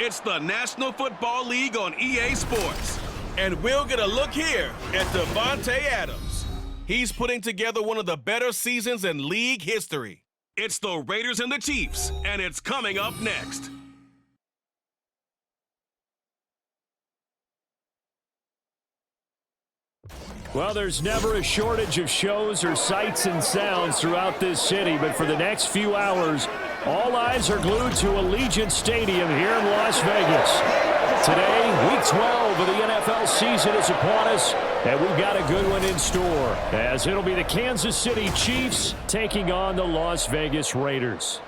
It's the National Football League on EA Sports. And we'll get a look here at Devontae Adams. He's putting together one of the better seasons in league history. It's the Raiders and the Chiefs, and it's coming up next. Well, there's never a shortage of shows or sights and sounds throughout this city, but for the next few hours, all eyes are glued to Allegiant Stadium here in Las Vegas. Today, Week 12 of the NFL season is upon us, and we've got a good one in store, as it'll be the Kansas City Chiefs taking on the Las Vegas Raiders.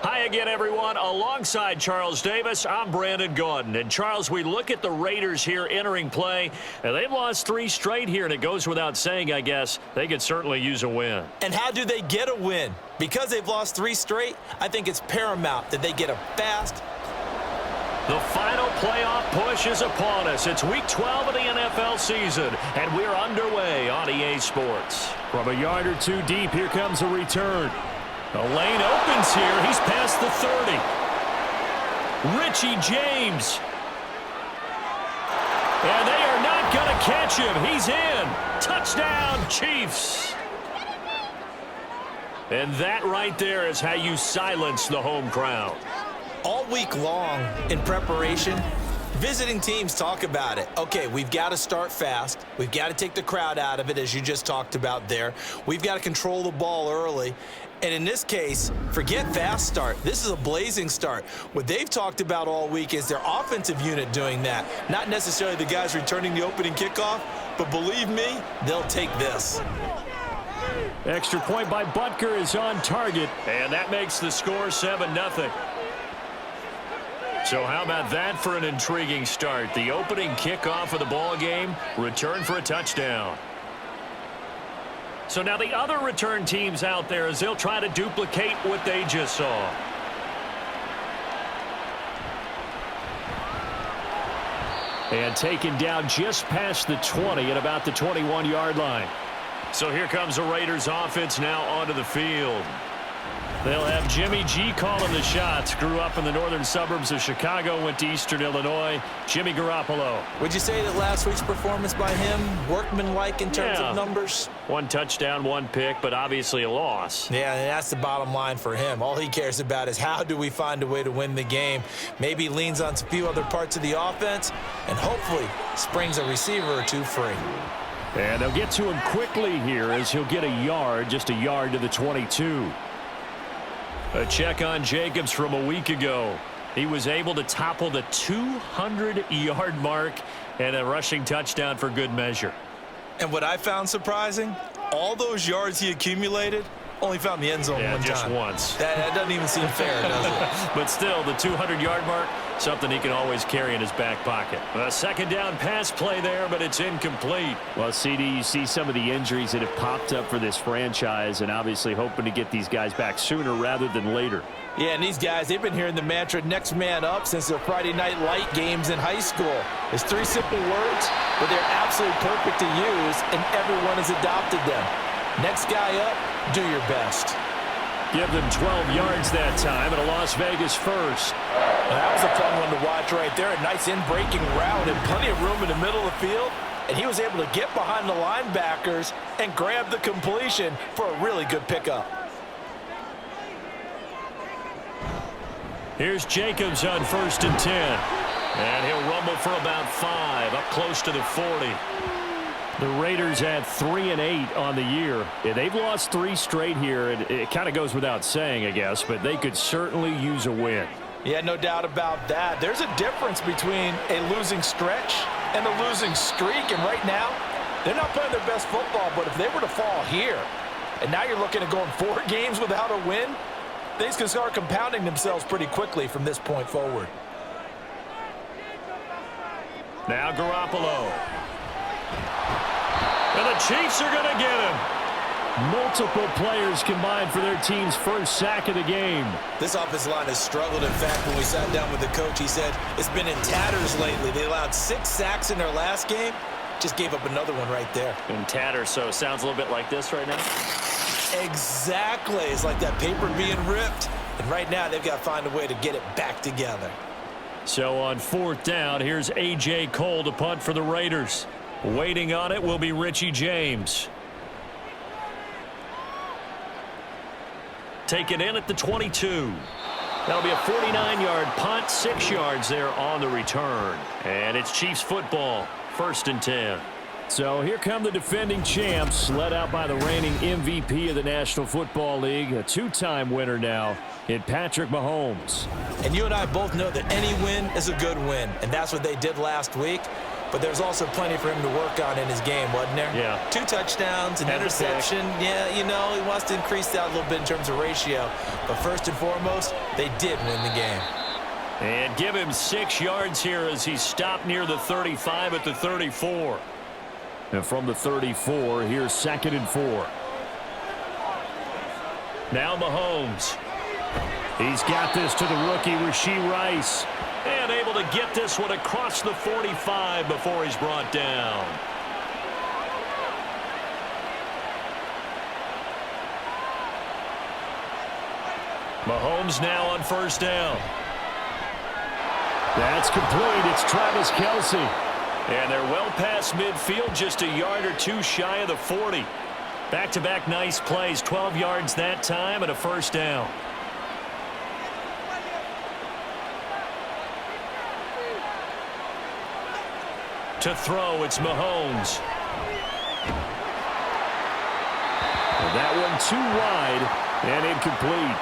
Hi again, everyone. Alongside Charles Davis, I'm Brandon Gaudin. And, Charles, we look at the Raiders here entering play, and they've lost 3 straight here, and it goes without saying, I guess, they could certainly use a win. And how do they get a win? Because they've lost 3 straight, I think it's paramount that they get a fast. The final playoff push is upon us. It's Week 12 of the NFL season, and we're underway on EA Sports. From a yard or 2 deep, here comes a return. The lane opens here. He's past the 30. Richie James. And they are not going to catch him. He's in. Touchdown, Chiefs. And that right there is how you silence the home crowd. All week long in preparation, visiting teams talk about it. Okay, we've got to start fast. We've got to take the crowd out of it, as you just talked about there. We've got to control the ball early. And in this case, forget fast start. This is a blazing start. What they've talked about all week is their offensive unit doing that. Not necessarily the guys returning the opening kickoff, but believe me, they'll take this. Extra point by Butker is on target. And that makes the score 7-0. So how about that for an intriguing start? The opening kickoff of the ball game, return for a touchdown. So now the other return teams out there, as they'll try to duplicate what they just saw. And taken down just past the 20 at about the 21-yard line. So here comes the Raiders offense now onto the field. They'll have Jimmy G calling the shots. Grew up in the northern suburbs of Chicago, went to Eastern Illinois. Jimmy Garoppolo. Would you say that last week's performance by him, workmanlike in terms of numbers? 1 touchdown, 1 pick, but obviously a loss. Yeah, and that's the bottom line for him. All he cares about is how do we find a way to win the game. Maybe he leans on a few other parts of the offense and hopefully springs a receiver or 2 free. And they'll get to him quickly here as he'll get a yard, just a yard to the 22. A check on Jacobs from a week ago. He was able to topple the 200-yard mark and a rushing touchdown for good measure. And what I found surprising, all those yards he accumulated, only found the end zone one just time. once. That doesn't even seem fair, does it? But still, the 200-yard mark, something he can always carry in his back pocket. A second down pass play there, but it's incomplete. Well, CD, you see some of the injuries that have popped up for this franchise, and obviously hoping to get these guys back sooner rather than later. Yeah, and these guys, they've been hearing the mantra next man up since their Friday night light games in high school. It's 3 simple words, but they're absolutely perfect to use, and everyone has adopted them. Next guy up, do your best. Give them 12 yards that time and a Las Vegas first. That was a fun one to watch right there. A nice in-breaking route and plenty of room in the middle of the field. And he was able to get behind the linebackers and grab the completion for a really good pickup. Here's Jacobs on 1st and 10. And he'll rumble for about 5, up close to the 40. The Raiders at 3-8 on the year. Yeah, they've lost 3 straight here. It kind of goes without saying, I guess, but they could certainly use a win. Yeah, no doubt about that. There's a difference between a losing stretch and a losing streak, and right now, they're not playing their best football, but if they were to fall here, and now you're looking at going 4 games without a win, things can start compounding themselves pretty quickly from this point forward. Now Garoppolo. And the Chiefs are going to get him. Multiple players combined for their team's first sack of the game. This offensive line has struggled. In fact, when we sat down with the coach, he said it's been in tatters lately. They allowed 6 sacks in their last game. Just gave up another one right there. In tatters, so it sounds a little bit like this right now. Exactly. It's like that paper being ripped. And right now, they've got to find a way to get it back together. So on 4th down, here's A.J. Cole to punt for the Raiders. Waiting on it will be Richie James. Taken in at the 22. That'll be a 49-yard punt, 6 yards there on the return. And it's Chiefs football, 1st and 10. So here come the defending champs, led out by the reigning MVP of the National Football League, a 2-time winner now in Patrick Mahomes. And you and I both know that any win is a good win, and that's what they did last week. But there's also plenty for him to work on in his game, wasn't there? Yeah. 2 touchdowns, an interception. Yeah, you know, he wants to increase that a little bit in terms of ratio. But first and foremost, they did win the game. And give him 6 yards here as he stopped near the 35 at the 34. And from the 34, here's 2nd and 4. Now Mahomes. He's got this to the rookie, Rashee Rice. And able to get this one across the 45 before he's brought down. Mahomes now on 1st down. That's complete. It's Travis Kelce. And they're well past midfield, just a yard or 2 shy of the 40. Back-to-back nice plays, 12 yards that time and a 1st down. To throw, it's Mahomes. And that one too wide and incomplete.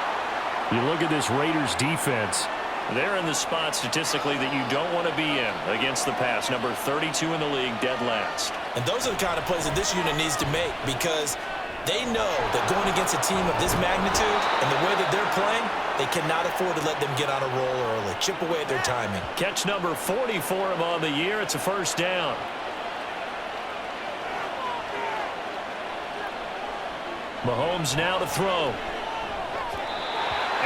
You look at this Raiders defense. They're in the spot statistically that you don't want to be in against the pass. Number 32 in the league, dead last. And those are the kind of plays that this unit needs to make because they know that going against a team of this magnitude and the way that they're playing, they cannot afford to let them get on a roll early. Chip away at their timing. Catch number 40 for him on the year. It's a 1st down. Mahomes now to throw.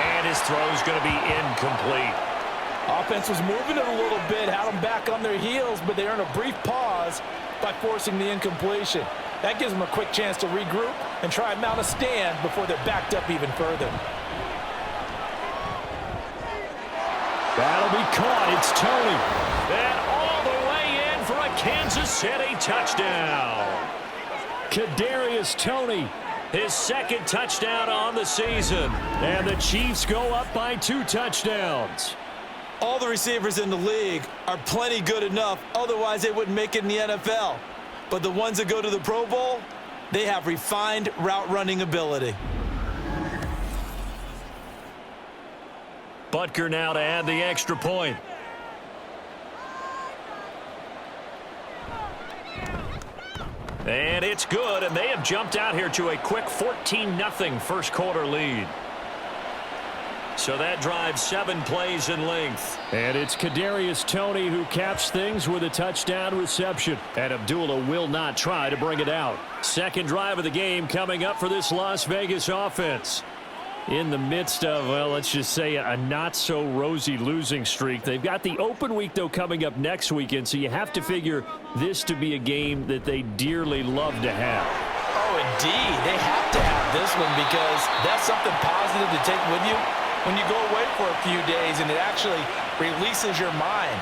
And his throw is going to be incomplete. Offense was moving it a little bit, had them back on their heels, but they earned a brief pause by forcing the incompletion. That gives them a quick chance to regroup and try and mount a stand before they're backed up even further. That'll be caught. It's Tony. And all the way in for a Kansas City touchdown. Kadarius Toney. His 2nd touchdown on the season. And the Chiefs go up by 2 touchdowns. All the receivers in the league are plenty good enough, otherwise they wouldn't make it in the NFL. But the ones that go to the Pro Bowl, they have refined route running ability. Butker now to add the extra point. And it's good, and they have jumped out here to a quick 14-0 first quarter lead. So that drives 7 plays in length. And it's Kadarius Toney who caps things with a touchdown reception. And Abdullah will not try to bring it out. 2nd drive of the game coming up for this Las Vegas offense. In the midst of, well, let's just say a not-so-rosy losing streak. They've got the open week, though, coming up next weekend, so you have to figure this to be a game that they dearly love to have. Oh, indeed. They have to have this one because that's something positive to take with you when you go away for a few days, and it actually releases your mind.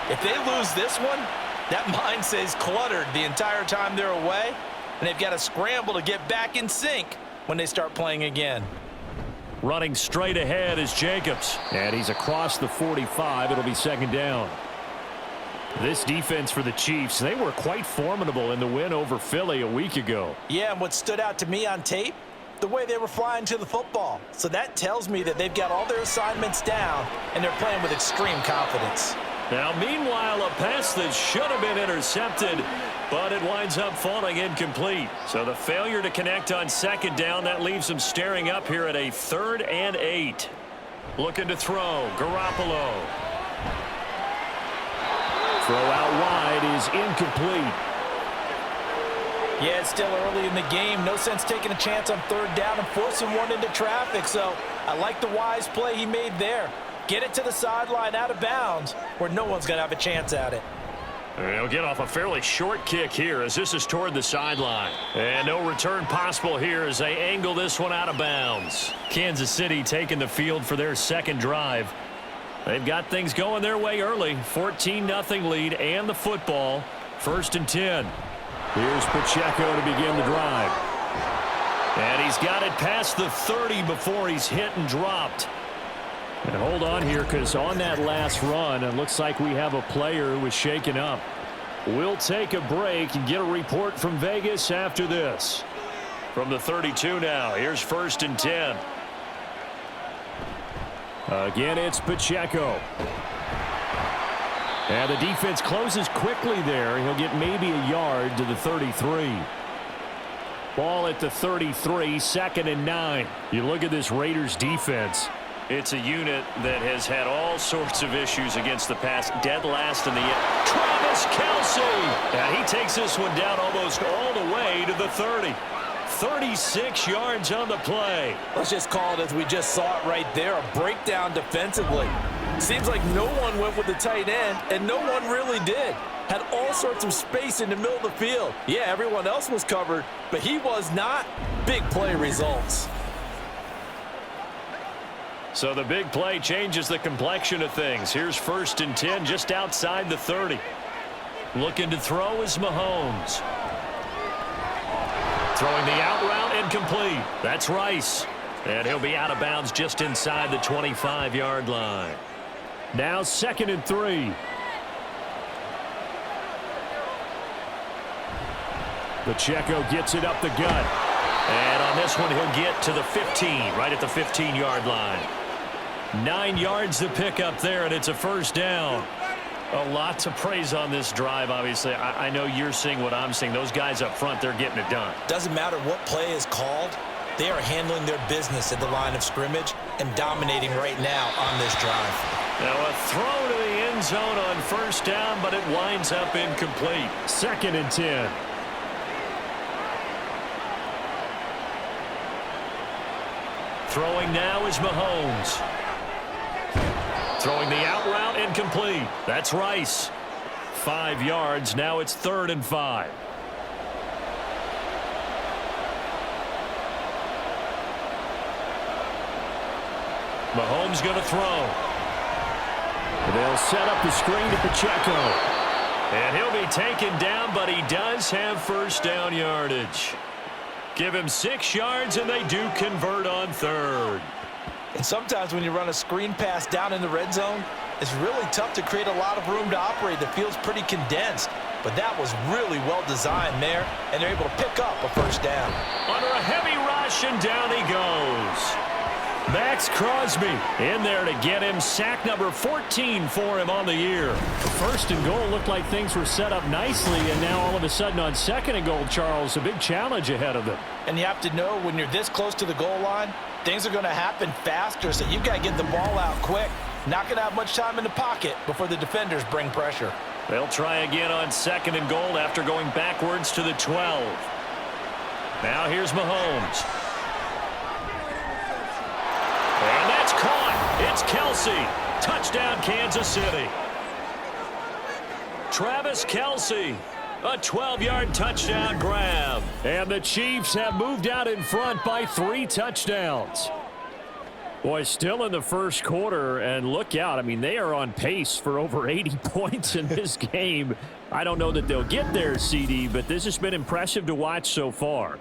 If they lose this one, that mind stays cluttered the entire time they're away, and they've got to scramble to get back in sync when they start playing again. Running straight ahead is Jacobs. And he's across the 45. It'll be 2nd down. This defense for the Chiefs, they were quite formidable in the win over Philly a week ago. Yeah, and what stood out to me on tape, the way they were flying to the football. So that tells me that they've got all their assignments down, and they're playing with extreme confidence. Now, meanwhile, a pass that should have been intercepted, but it winds up falling incomplete. So the failure to connect on 2nd down, that leaves them staring up here at a 3rd and 8. Looking to throw, Garoppolo. Throw out wide is incomplete. Yeah, it's still early in the game. No sense taking a chance on 3rd down and forcing one into traffic. So I like the wise play he made there. Get it to the sideline out of bounds where no one's going to have a chance at it. He'll get off a fairly short kick here as this is toward the sideline. And no return possible here as they angle this one out of bounds. Kansas City taking the field for their second drive. They've got things going their way early. 14-0 lead and the football. 1st and 10. Here's Pacheco to begin the drive. And he's got it past the 30 before he's hit and dropped. And hold on here, because on that last run, it looks like we have a player who was shaken up. We'll take a break and get a report from Vegas after this. From the 32 now, here's 1st and 10. Again, it's Pacheco. And the defense closes quickly there. He'll get maybe a yard to the 33. Ball at the 33, 2nd and 9. You look at this Raiders defense. It's a unit that has had all sorts of issues against the pass. Dead last in the end. Travis Kelce! And he takes this one down almost all the way to the 30. 36 yards on the play. Let's just call it as we just saw it right there, a breakdown defensively. Seems like no one went with the tight end, and no one really did. Had all sorts of space in the middle of the field. Yeah, everyone else was covered, but he was not. Big play results. So the big play changes the complexion of things. Here's 1st and 10 just outside the 30. Looking to throw is Mahomes. Throwing the out route and complete. That's Rice. And he'll be out of bounds just inside the 25-yard line. Now 2nd and 3. Pacheco gets it up the gut. And on this one, he'll get to the 15, right at the 15-yard line. 9 yards to pick up there, and it's a 1st down. A lot to praise on this drive, obviously. I know you're seeing what I'm seeing. Those guys up front, they're getting it done. Doesn't matter what play is called. They are handling their business at the line of scrimmage and dominating right now on this drive. Now a throw to the end zone on 1st down, but it winds up incomplete. 2nd and 10. Throwing now is Mahomes. Throwing the out route and complete. That's Rice. 5 yards. Now it's 3rd and 5. Mahomes going to throw. They'll set up the screen to Pacheco. And he'll be taken down, but he does have 1st down yardage. Give him 6 yards, and they do convert on 3rd. And sometimes when you run a screen pass down in the red zone, it's really tough to create a lot of room to operate. The field's pretty condensed. But that was really well designed there, and they're able to pick up a 1st down. Under a heavy rush, and down he goes. Max Crosby in there to get him. Sack number 14 for him on the year. 1st and goal looked like things were set up nicely, and now all of a sudden on 2nd and goal, Charles, a big challenge ahead of them. And you have to know when you're this close to the goal line, things are going to happen faster, so you've got to get the ball out quick. Not going to have much time in the pocket before the defenders bring pressure. They'll try again on 2nd and goal after going backwards to the 12. Now here's Mahomes. And that's caught. It's Kelce. Touchdown, Kansas City. Travis Kelce. A 12-yard touchdown grab. And the Chiefs have moved out in front by 3 touchdowns. Boy, still in the 1st quarter, and look out. I mean, they are on pace for over 80 points in this game. I don't know that they'll get there, CD, but this has been impressive to watch so far.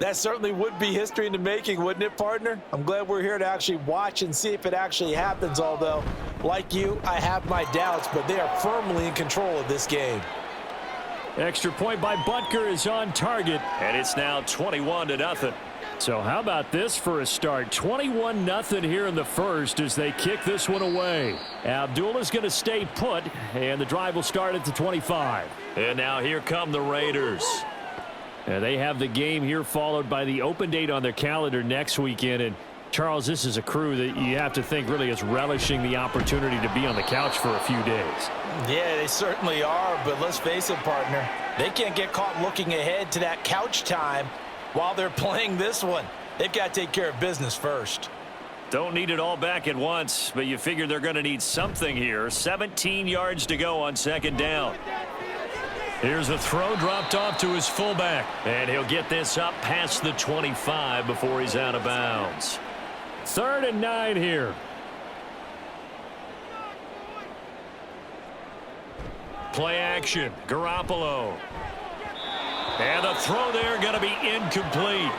That certainly would be history in the making, wouldn't it, partner? I'm glad we're here to actually watch and see if it actually happens, although, like you, I have my doubts, but they are firmly in control of this game. Extra point by Butker is on target. And it's now 21-0. So how about this for a start? 21-0 here in the 1st as they kick this one away. Abdullah's going to stay put, and the drive will start at the 25. And now here come the Raiders. They have the game here followed by the open date on their calendar next weekend. And Charles, this is a crew that you have to think really is relishing the opportunity to be on the couch for a few days. Yeah, they certainly are, but let's face it, partner. They can't get caught looking ahead to that couch time while they're playing this one. They've got to take care of business first. Don't need it all back at once, but you figure they're going to need something here. 17 yards to go on 2nd down. Here's a throw dropped off to his fullback. And he'll get this up past the 25 before he's out of bounds. 3rd and 9 here. Play action. Garoppolo. And the throw there going to be incomplete.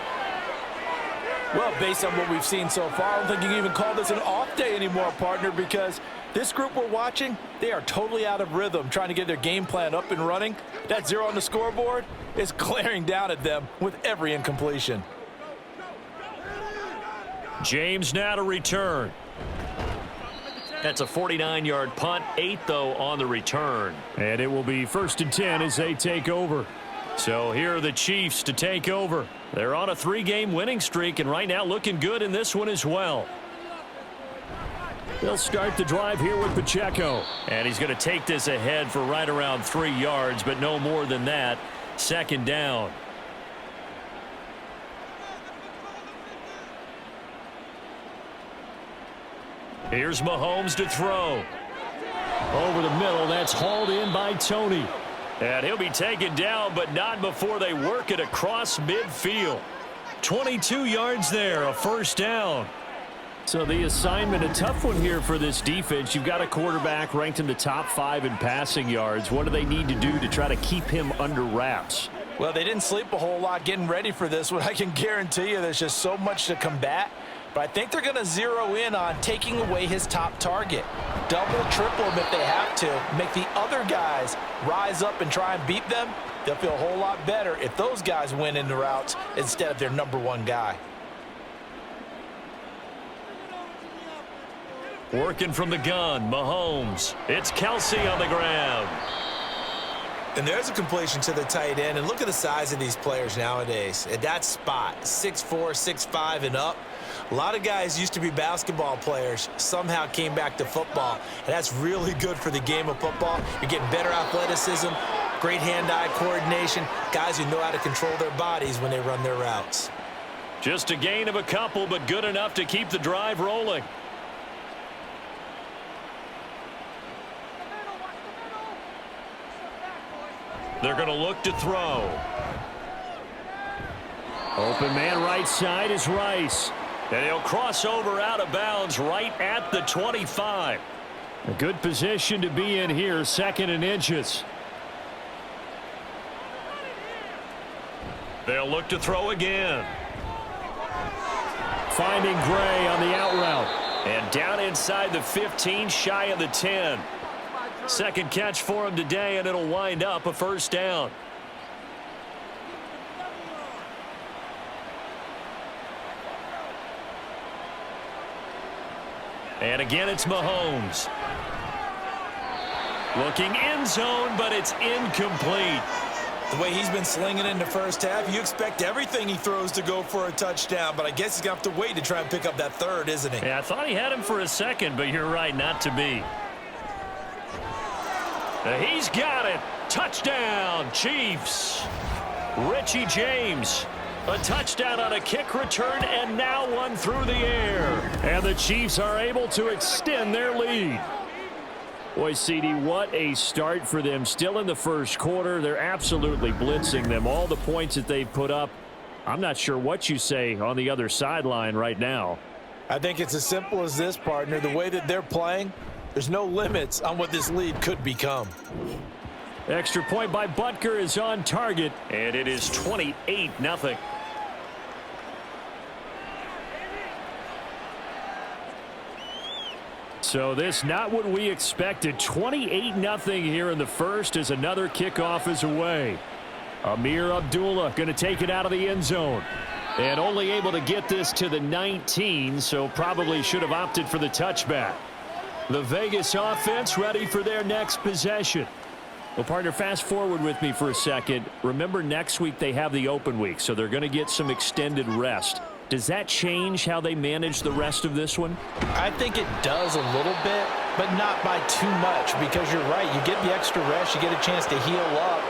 Well, based on what we've seen so far, I don't think you can even call this an off day anymore, partner, because this group we're watching, they are totally out of rhythm, trying to get their game plan up and running. That 0 on the scoreboard is glaring down at them with every incompletion. James now to return. That's a 49-yard punt, 8, though, on the return. And it will be 1st and 10 as they take over. So here are the Chiefs to take over. They're on a 3-game winning streak, and right now looking good in this one as well. They'll start the drive here with Pacheco. And he's going to take this ahead for right around 3 yards, but no more than that. 2nd down. Here's Mahomes to throw. Over the middle, that's hauled in by Tony. And he'll be taken down, but not before they work it across midfield. 22 yards there, a 1st down. So the assignment, a tough one here for this defense. You've got a quarterback ranked in the top 5 in passing yards. What do they need to do to try to keep him under wraps? Well, they didn't sleep a whole lot getting ready for this one. I can guarantee you there's just so much to combat. But I think they're going to zero in on taking away his top target. Double, triple him if they have to. Make the other guys rise up and try and beat them. They'll feel a whole lot better if those guys win in the routes instead of their #1 guy. Working from the gun, Mahomes. It's Kelsey on the ground. And there's a completion to the tight end. And look at the size of these players nowadays. At that spot, 6'4", 6'5", and up. A lot of guys used to be basketball players, somehow came back to football. And that's really good for the game of football. You're getting better athleticism, great hand-eye coordination, guys who know how to control their bodies when they run their routes. Just a gain of a couple, but good enough to keep the drive rolling. They're going to look to throw. Open man right side is Rice. And he'll cross over out of bounds right at the 25. A good position to be in here, 2nd and inches. They'll look to throw again. Finding Gray on the out route. And down inside the 15, shy of the 10. 2nd catch for him today, and it'll wind up a 1st down. And again, it's Mahomes. Looking end zone, but it's incomplete. The way he's been slinging in the first half, you expect everything he throws to go for a touchdown, but I guess he's going to have to wait to try and pick up that 3rd, isn't he? Yeah, I thought he had him for a second, but you're right, not to be. He's got it. Touchdown, Chiefs. Richie James. A touchdown on a kick return, and now one through the air. And the Chiefs are able to extend their lead. Boy, CD, what a start for them. Still in the 1st quarter. They're absolutely blitzing them. All the points that they've put up, I'm not sure what you say on the other sideline right now. I think it's as simple as this, partner. The way that they're playing, there's no limits on what this lead could become. Extra point by Butker is on target. And it is 28-0. So this not what we expected. 28-0 here in the 1st as another kickoff is away. Amir Abdullah going to take it out of the end zone. And only able to get this to the 19, so probably should have opted for the touchback. The Vegas offense ready for their next possession. Well, partner, fast forward with me for a second. Remember, next week they have the open week, so they're going to get some extended rest. Does that change how they manage the rest of this one? I think it does a little bit, but not by too much, because you're right. You get the extra rest. You get a chance to heal up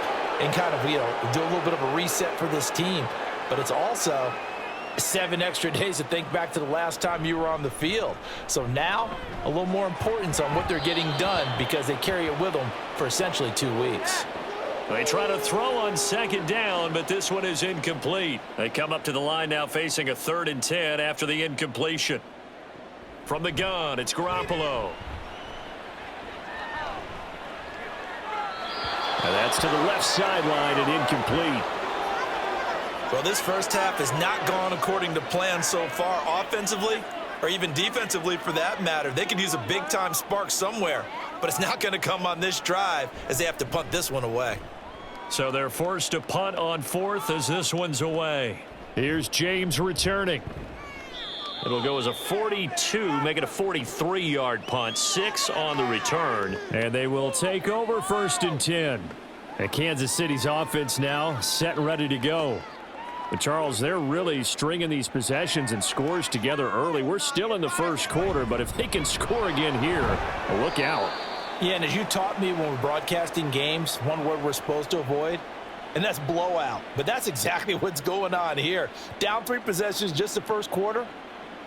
and kind of, do a little bit of a reset for this team. But it's also 7 extra days to think back to the last time you were on the field. So now, a little more importance on what they're getting done because they carry it with them for essentially 2 weeks. They try to throw on second down, but this one is incomplete. They come up to the line now facing a 3rd and 10 after the incompletion. From the gun, it's Garoppolo. And that's to the left sideline and incomplete. Well, this first half has not gone according to plan so far offensively or even defensively for that matter. They could use a big-time spark somewhere, but it's not going to come on this drive as they have to punt this one away. So they're forced to punt on 4th as this one's away. Here's James returning. It'll go as a 42, make it a 43-yard punt, 6 on the return. And they will take over 1st and 10. And Kansas City's offense now set and ready to go. But Charles, they're really stringing these possessions and scores together early. We're still in the first quarter, but if they can score again here, look out. Yeah, and as you taught me when we're broadcasting games, one word we're supposed to avoid, and that's blowout. But that's exactly what's going on here. Down 3 possessions just the first quarter.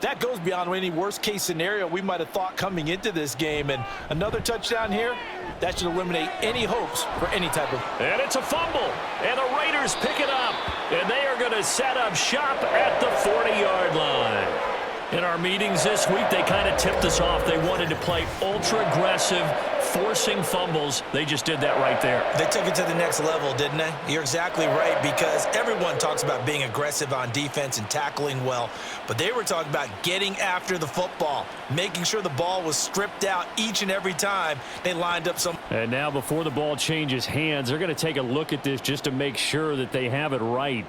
That goes beyond any worst-case scenario we might have thought coming into this game. And another touchdown here, that should eliminate any hopes for any type of... And it's a fumble, and the Raiders pick it up, and they are going to set up shop at the 40-yard line. In our meetings this week, they kind of tipped us off. They wanted to play ultra-aggressive, forcing fumbles. They just did that right there. They took it to the next level, didn't they? You're exactly right, because everyone talks about being aggressive on defense and tackling well, but they were talking about getting after the football, making sure the ball was stripped out each and every time they lined up some. And now before the ball changes hands, they're going to take a look at this just to make sure that they have it right.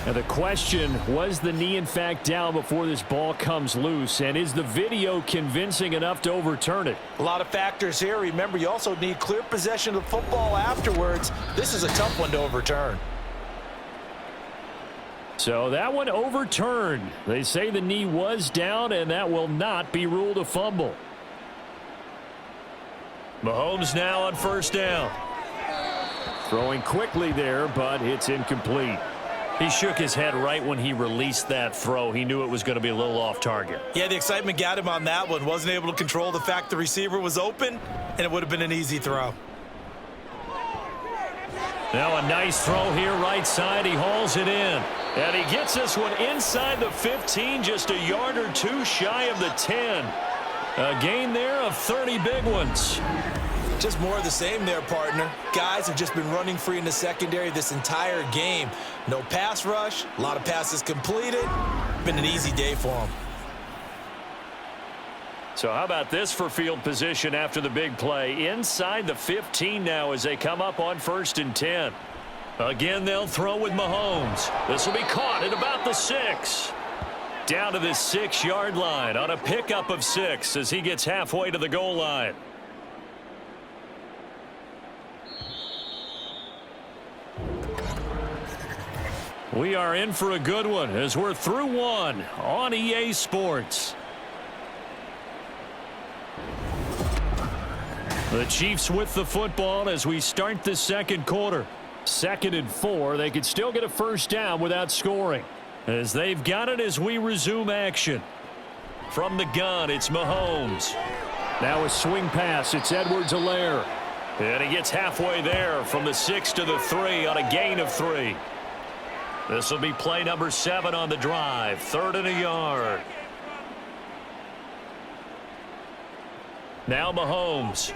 Now the question, was the knee in fact down before this ball comes loose? And is the video convincing enough to overturn it? A lot of factors here. Remember, you also need clear possession of the football afterwards. This is a tough one to overturn. So that one overturned. They say the knee was down, and that will not be ruled a fumble. Mahomes now on 1st down. Throwing quickly there, but it's incomplete. He shook his head right when he released that throw. He knew it was going to be a little off target. Yeah, the excitement got him on that one. Wasn't able to control the fact the receiver was open, and it would have been an easy throw. Now a nice throw here right side. He hauls it in. And he gets this one inside the 15, just a yard or 2 shy of the 10. A gain there of 30 big ones. Just more of the same there, partner. Guys have just been running free in the secondary this entire game. No pass rush, a lot of passes completed. Been an easy day for them. So how about this for field position after the big play? Inside the 15 now as they come up on 1st and 10. Again, they'll throw with Mahomes. This will be caught at about the 6. Down to the 6-yard line on a pickup of 6 as he gets halfway to the goal line. We are in for a good one as we're through one on EA Sports. The Chiefs with the football as we start the second quarter. 2nd and 4. They could still get a 1st down without scoring. As they've got it as we resume action. From the gun, it's Mahomes. Now a swing pass. It's Edwards-Helaire. And he gets halfway there from the 6 to the 3 on a gain of 3. This will be play number 7 on the drive. 3rd and a yard. Now Mahomes.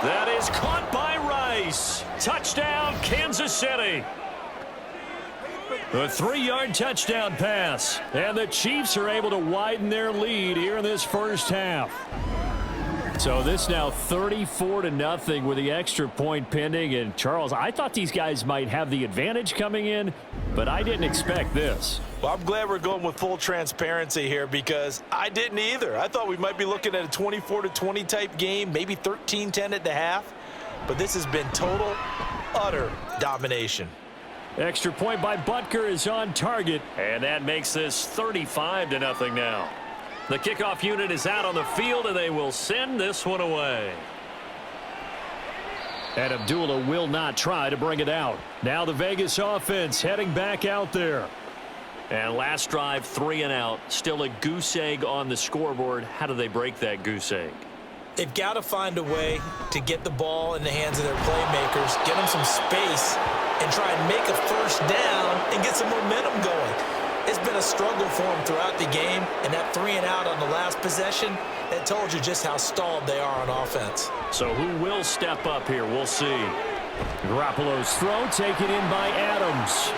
That is caught by Rice. Touchdown, Kansas City. A 3-yard touchdown pass. And the Chiefs are able to widen their lead here in this first half. So this now 34-0 with the extra point pending. And Charles, I thought these guys might have the advantage coming in, but I didn't expect this. Well, I'm glad we're going with full transparency here because I didn't either. I thought we might be looking at a 24-20 type game, maybe 13-10 at the half. But this has been total, utter domination. Extra point by Butker is on target. And that makes this 35-0 now. The kickoff unit is out on the field, and they will send this one away. And Abdullah will not try to bring it out. Now the Vegas offense heading back out there. And last drive, 3 and out. Still a goose egg on the scoreboard. How do they break that goose egg? They've got to find a way to get the ball in the hands of their playmakers, get them some space, and try and make a first down and get some momentum going. It's been a struggle for them throughout the game, and that 3-and-out on the last possession, that told you just how stalled they are on offense. So who will step up here? We'll see. Garoppolo's throw taken in by Adams.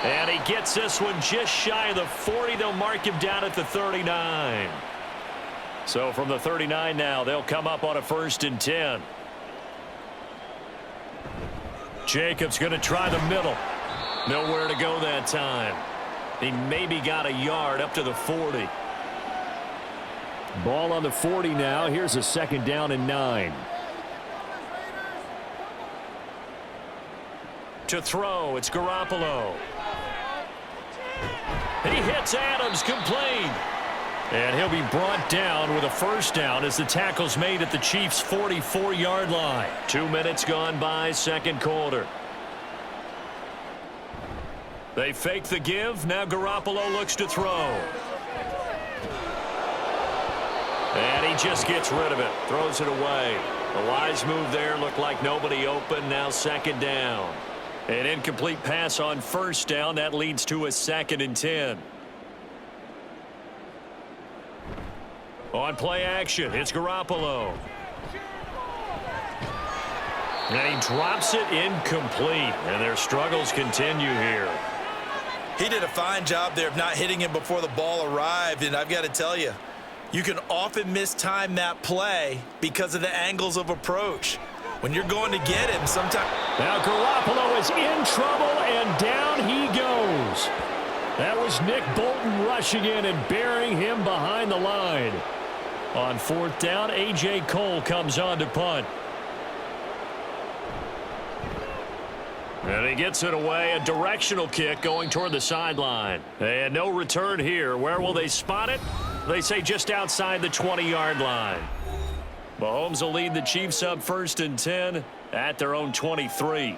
And he gets this one just shy of the 40. They'll mark him down at the 39. So from the 39 now, they'll come up on a 1st and 10. Jacobs going to try the middle. Nowhere to go that time. He maybe got a yard up to the 40. Ball on the 40 now. Here's a 2nd down and 9. To throw, it's Garoppolo. He hits Adams, complete. And he'll be brought down with a 1st down as the tackle's made at the Chiefs' 44-yard line. 2 minutes gone by, 2nd quarter. They fake the give. Now Garoppolo looks to throw. And he just gets rid of it. Throws it away. The wise move there. Looked like nobody open. Now 2nd down. An incomplete pass on 1st down. That leads to a 2nd and 10. On play action, it's Garoppolo. And he drops it incomplete. And their struggles continue here. He did a fine job there of not hitting him before the ball arrived, and I've got to tell you, you can often mistime that play because of the angles of approach. When you're going to get him, sometimes... Now Garoppolo is in trouble, and down he goes. That was Nick Bolton rushing in and burying him behind the line. On 4th down, A.J. Cole comes on to punt. And he gets it away. A directional kick going toward the sideline. And no return here. Where will they spot it? They say just outside the 20-yard line. Mahomes will lead the Chiefs up 1st and 10 at their own 23.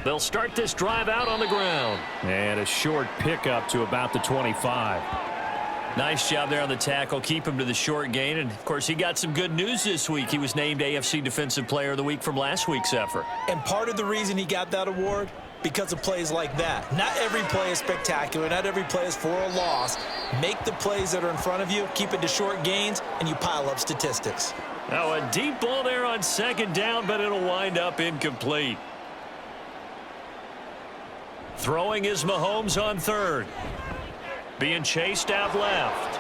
They'll start this drive out on the ground. And a short pickup to about the 25. Nice job there on the tackle. Keep him to the short gain. And, of course, he got some good news this week. He was named AFC Defensive Player of the Week from last week's effort. And part of the reason he got that award, because of plays like that. Not every play is spectacular. Not every play is for a loss. Make the plays that are in front of you, keep it to short gains, and you pile up statistics. Now a deep ball there on 2nd down, but it'll wind up incomplete. Throwing is Mahomes on 3rd. Being chased out left.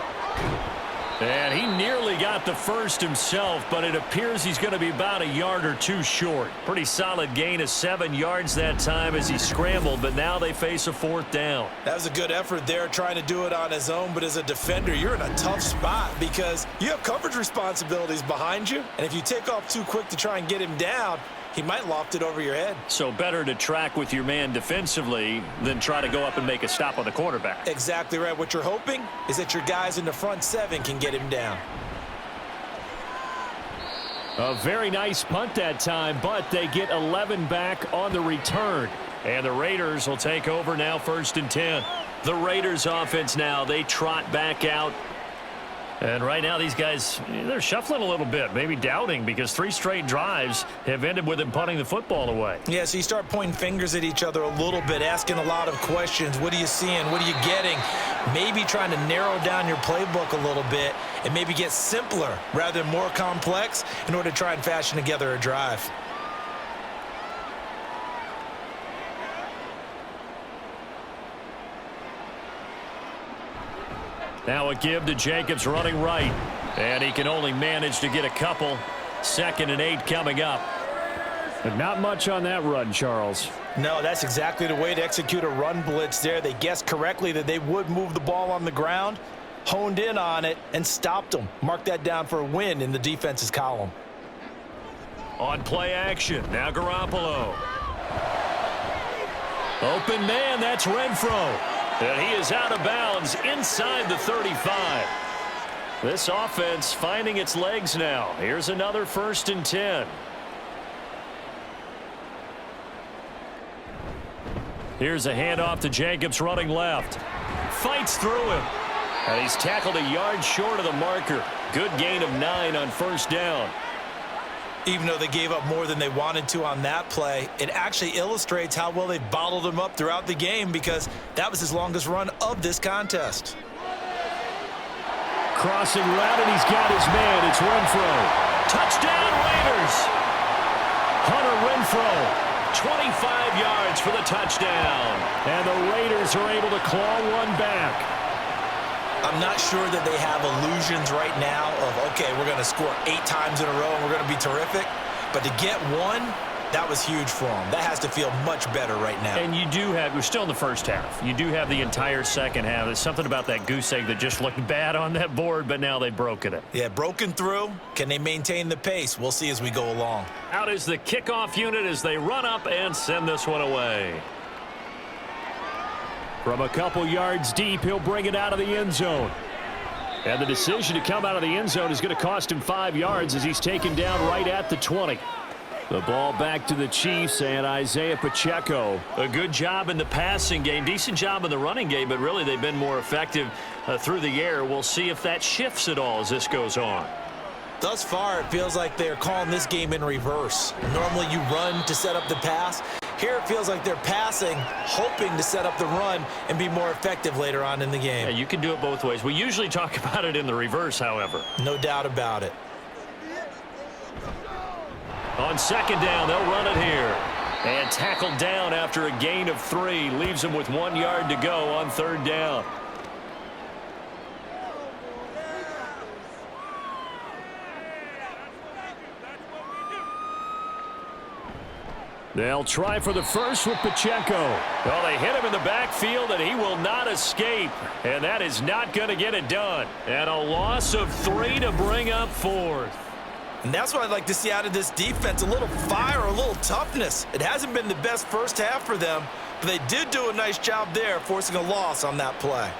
And he nearly got the first himself, but it appears he's going to be about a yard or 2 short. Pretty solid gain of 7 yards that time as he scrambled, but now they face a 4th down. That was a good effort there trying to do it on his own, but as a defender, you're in a tough spot because you have coverage responsibilities behind you, and if you take off too quick to try and get him down, he might loft it over your head. So better to track with your man defensively than try to go up and make a stop on the quarterback. Exactly right. What you're hoping is that your guys in the front 7 can get him down. A very nice punt that time, but they get 11 back on the return. And the Raiders will take over now 1st and 10. The Raiders offense now, they trot back out. And right now these guys, they're shuffling a little bit, maybe doubting, because 3 straight drives have ended with them punting the football away. Yeah, so you start pointing fingers at each other a little bit, asking a lot of questions. What are you seeing? What are you getting? Maybe trying to narrow down your playbook a little bit and maybe get simpler rather than more complex in order to try and fashion together a drive. Now a give to Jacobs running right. And he can only manage to get a couple. 2nd and 8 coming up. But not much on that run, Charles. No, that's exactly the way to execute a run blitz there. They guessed correctly that they would move the ball on the ground, honed in on it, and stopped them. Mark that down for a win in the defense's column. On play action, now Garoppolo. Open man, that's Renfro. And he is out of bounds inside the 35. This offense finding its legs now. Here's another 1st and 10. Here's a handoff to Jacobs running left. Fights through him. And he's tackled a yard short of the marker. Good gain of 9 on first down. Even though they gave up more than they wanted to on that play, it actually illustrates how well they bottled him up throughout the game because that was his longest run of this contest. Crossing route, and he's got his man. It's Renfro. Touchdown, Raiders! Hunter Renfro. 25 yards for the touchdown. And the Raiders are able to claw one back. I'm not sure that they have illusions right now of, okay, we're going to score 8 times in a row and we're going to be terrific. But to get one, that was huge for them. That has to feel much better right now. And you do have, we're still in the first half. You do have the entire second half. There's something about that goose egg that just looked bad on that board, but now they've broken it. Yeah, broken through. Can they maintain the pace? We'll see as we go along. Out is the kickoff unit as they run up and send this one away. From a couple yards deep, he'll bring it out of the end zone. And the decision to come out of the end zone is going to cost him 5 yards as he's taken down right at the 20. The ball back to the Chiefs and Isaiah Pacheco. A good job in the passing game, decent job in the running game, but really they've been more effective through the air. We'll see if that shifts at all as this goes on. Thus far, it feels like they're calling this game in reverse. Normally you run to set up the pass. Here it feels like they're passing, hoping to set up the run and be more effective later on in the game. Yeah, you can do it both ways. We usually talk about it in the reverse, however. No doubt about it. On second down, they'll run it here. And tackled down after a gain of 3. Leaves them with 1 yard to go on third down. They'll try for the first with Pacheco. Well, they hit him in the backfield, and he will not escape. And that is not going to get it done. And a loss of 3 to bring up 4th. And that's what I'd like to see out of this defense, a little fire, a little toughness. It hasn't been the best first half for them, but they did do a nice job there, forcing a loss on that play.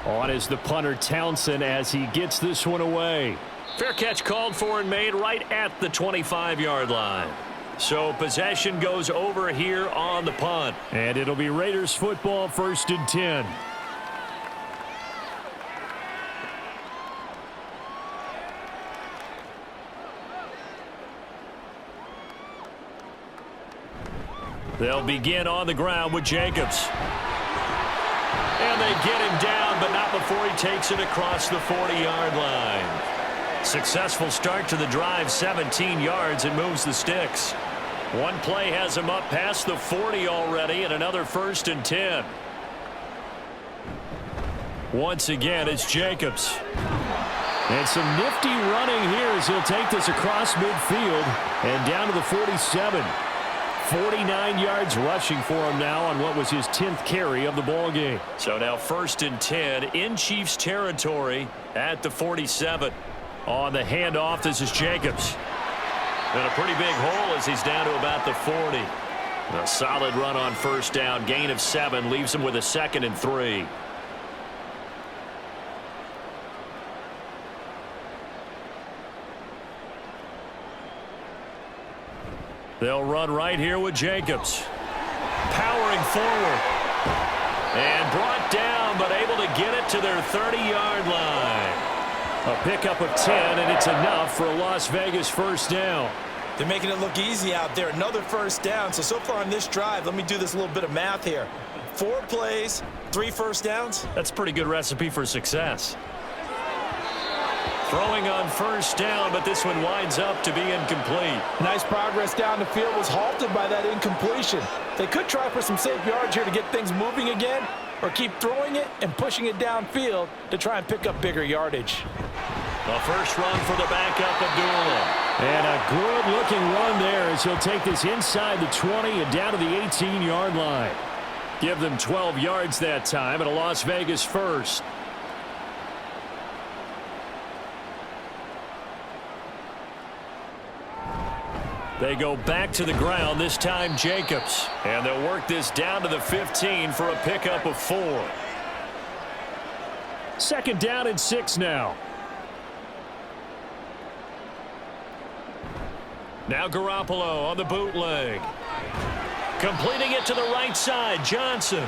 On is the punter Townsend as he gets this one away. Fair catch called for and made right at the 25-yard line. So possession goes over here on the punt. And it'll be Raiders football, 1st and 10. They'll begin on the ground with Jacobs. And they get him down, but not before he takes it across the 40-yard line. Successful start to the drive, 17 yards, and moves the sticks. One play has him up past the 40 already, and another 1st and 10. Once again, it's Jacobs. And some nifty running here as he'll take this across midfield and down to the 47. 49 yards rushing for him now on what was his 10th carry of the ball game. So now 1st and 10 in Chiefs territory at the 47. On the handoff, this is Jacobs. And a pretty big hole as he's down to about the 40. A solid run on first down. Gain of 7 leaves him with a 2nd and 3. They'll run right here with Jacobs. Powering forward. And brought down, but able to get it to their 30-yard line. A pickup of 10, and it's enough for a Las Vegas first down. They're making it look easy out there. Another first down. So far on this drive, let me do this little bit of math here. 4 plays, 3 first downs. That's a pretty good recipe for success. Throwing on first down, but this one winds up to be incomplete. Nice progress down the field was halted by that incompletion. They could try for some safe yards here to get things moving again, or keep throwing it and pushing it downfield to try and pick up bigger yardage. The first run for the backup, Abdullah. And a good-looking run there as he'll take this inside the 20 and down to the 18-yard line. Give them 12 yards that time and a Las Vegas first. They go back to the ground, this time Jacobs. And they'll work this down to the 15 for a pickup of 4. 2nd down and 6 now. Now Garoppolo on the bootleg. Completing it to the right side, Johnson.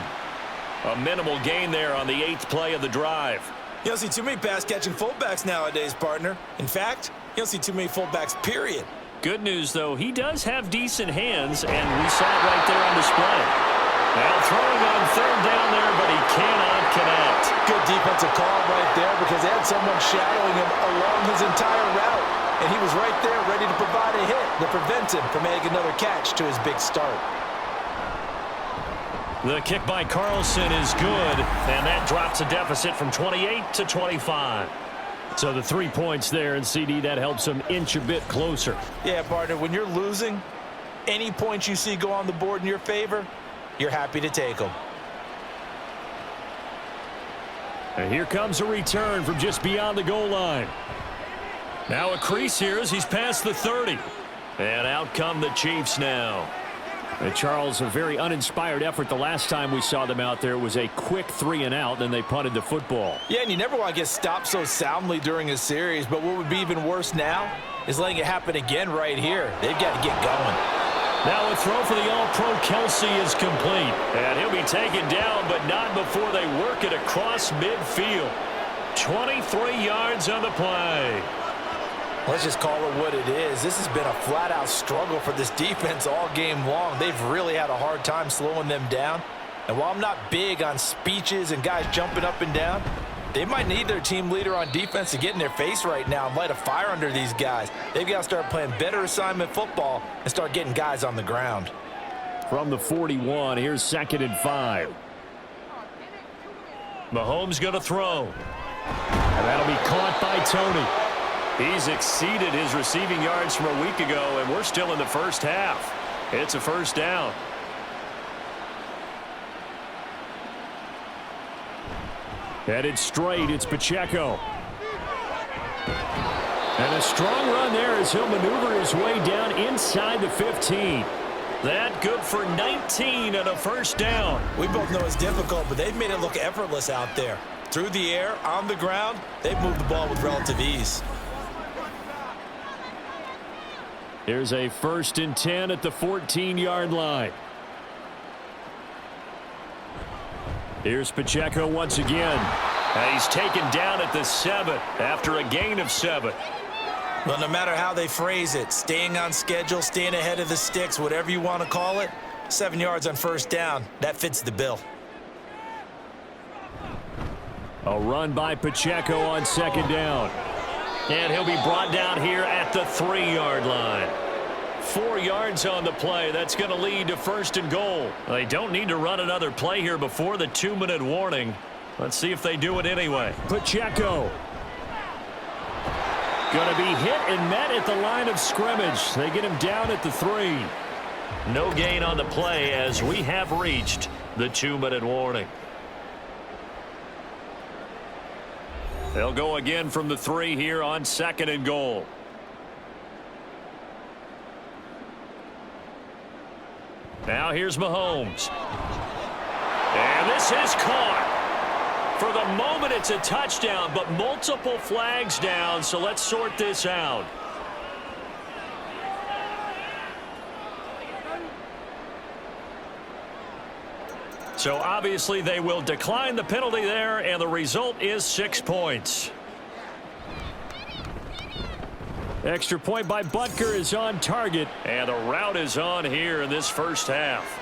A minimal gain there on the 8th play of the drive. You don't see too many pass-catching fullbacks nowadays, partner. In fact, you don't see too many fullbacks, period. Good news, though, he does have decent hands, and we saw it right there on display. Now throwing on 3rd down there, but he cannot connect. Good defensive call right there because they had someone shadowing him along his entire route. And he was right there ready to provide a hit to prevent him from making another catch to his big start. The kick by Carlson is good, and that drops a deficit from 28 to 25. So the 3 points there, and CD, that helps them inch a bit closer. Yeah, partner, when you're losing, any points you see go on the board in your favor, you're happy to take them. And here comes a return from just beyond the goal line. Now a crease here as he's past the 30. And out come the Chiefs now. And Charles, a very uninspired effort the last time we saw them out there. It was a quick 3 and out, then they punted the football. Yeah, and you never want to get stopped so soundly during a series, but what would be even worse now is letting it happen again right here. They've got to get going. Now a throw for the All-Pro Kelsey is complete. And he'll be taken down, but not before they work it across midfield. 23 yards on the play. Let's just call it what it is. This has been a flat-out struggle for this defense all game long. They've really had a hard time slowing them down. And while I'm not big on speeches and guys jumping up and down, they might need their team leader on defense to get in their face right now and light a fire under these guys. They've got to start playing better assignment football and start getting guys on the ground. From the 41, here's 2nd and 5. Mahomes going to throw. And that'll be caught by Tony. He's exceeded his receiving yards from a week ago, and we're still in the first half. It's a 1st down. Headed straight, it's Pacheco. And a strong run there as he'll maneuver his way down inside the 15. That good for 19 and a 1st down. We both know it's difficult, but they've made it look effortless out there. Through the air, on the ground, they've moved the ball with relative ease. Here's a 1st and 10 at the 14-yard line. Here's Pacheco once again. And he's taken down at the 7 after a gain of 7. Well, no matter how they phrase it, staying on schedule, staying ahead of the sticks, whatever you want to call it, 7 yards on 1st down, that fits the bill. A run by Pacheco on 2nd down. And he'll be brought down here at the 3-yard line. 4 yards on the play. That's going to lead to 1st and goal. They don't need to run another play here before the 2-minute warning. Let's see if they do it anyway. Pacheco. Going to be hit and met at the line of scrimmage. They get him down at the 3. No gain on the play as we have reached the 2-minute warning. They'll go again from the 3 here on 2nd and goal. Now here's Mahomes. And this is caught. For the moment, it's a touchdown, but multiple flags down, so let's sort this out. So obviously they will decline the penalty there, and the result is 6 points. Extra point by Butker is on target. And the route is on here in this 1st half.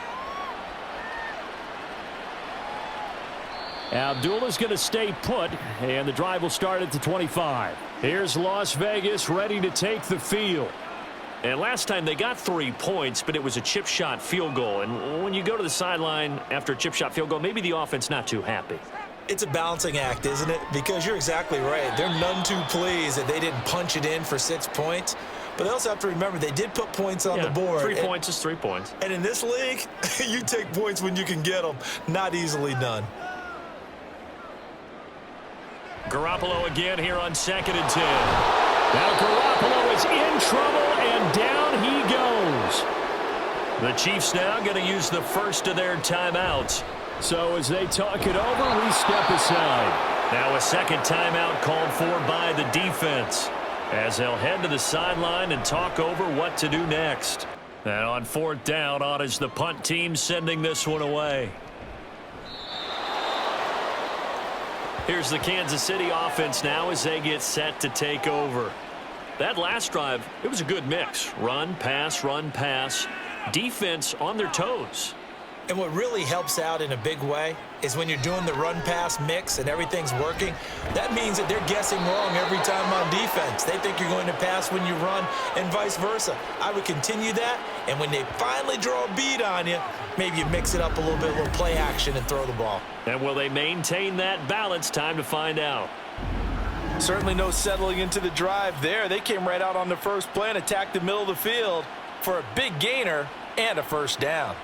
Abdullah's going to stay put, and the drive will start at the 25. Here's Las Vegas ready to take the field. And last time they got 3 points, but it was a chip shot field goal. And when you go to the sideline after a chip shot field goal, maybe the offense not too happy. It's a balancing act, isn't it? Because you're exactly right. They're none too pleased that they didn't punch it in for 6 points. But they also have to remember they did put points on the board. 3 points is 3 points. And in this league, you take points when you can get them. Not easily done. Garoppolo again here on 2nd and 10. Now Garoppolo is in trouble, and down he goes. The Chiefs now going to use the first of their timeouts. So as they talk it over, we step aside. Now a second timeout called for by the defense as they'll head to the sideline and talk over what to do next. And on 4th down, on is the punt team sending this one away. Here's the Kansas City offense now as they get set to take over. That last drive, it was a good mix. Run, pass, defense on their toes. And what really helps out in a big way is when you're doing the run-pass mix and everything's working, that means that they're guessing wrong every time on defense. They think you're going to pass when you run and vice versa. I would continue that, and when they finally draw a bead on you, maybe you mix it up a little bit, a little play action, and throw the ball. And will they maintain that balance? Time to find out. Certainly no settling into the drive there. They came right out on the first play and attacked the middle of the field for a big gainer and a first down.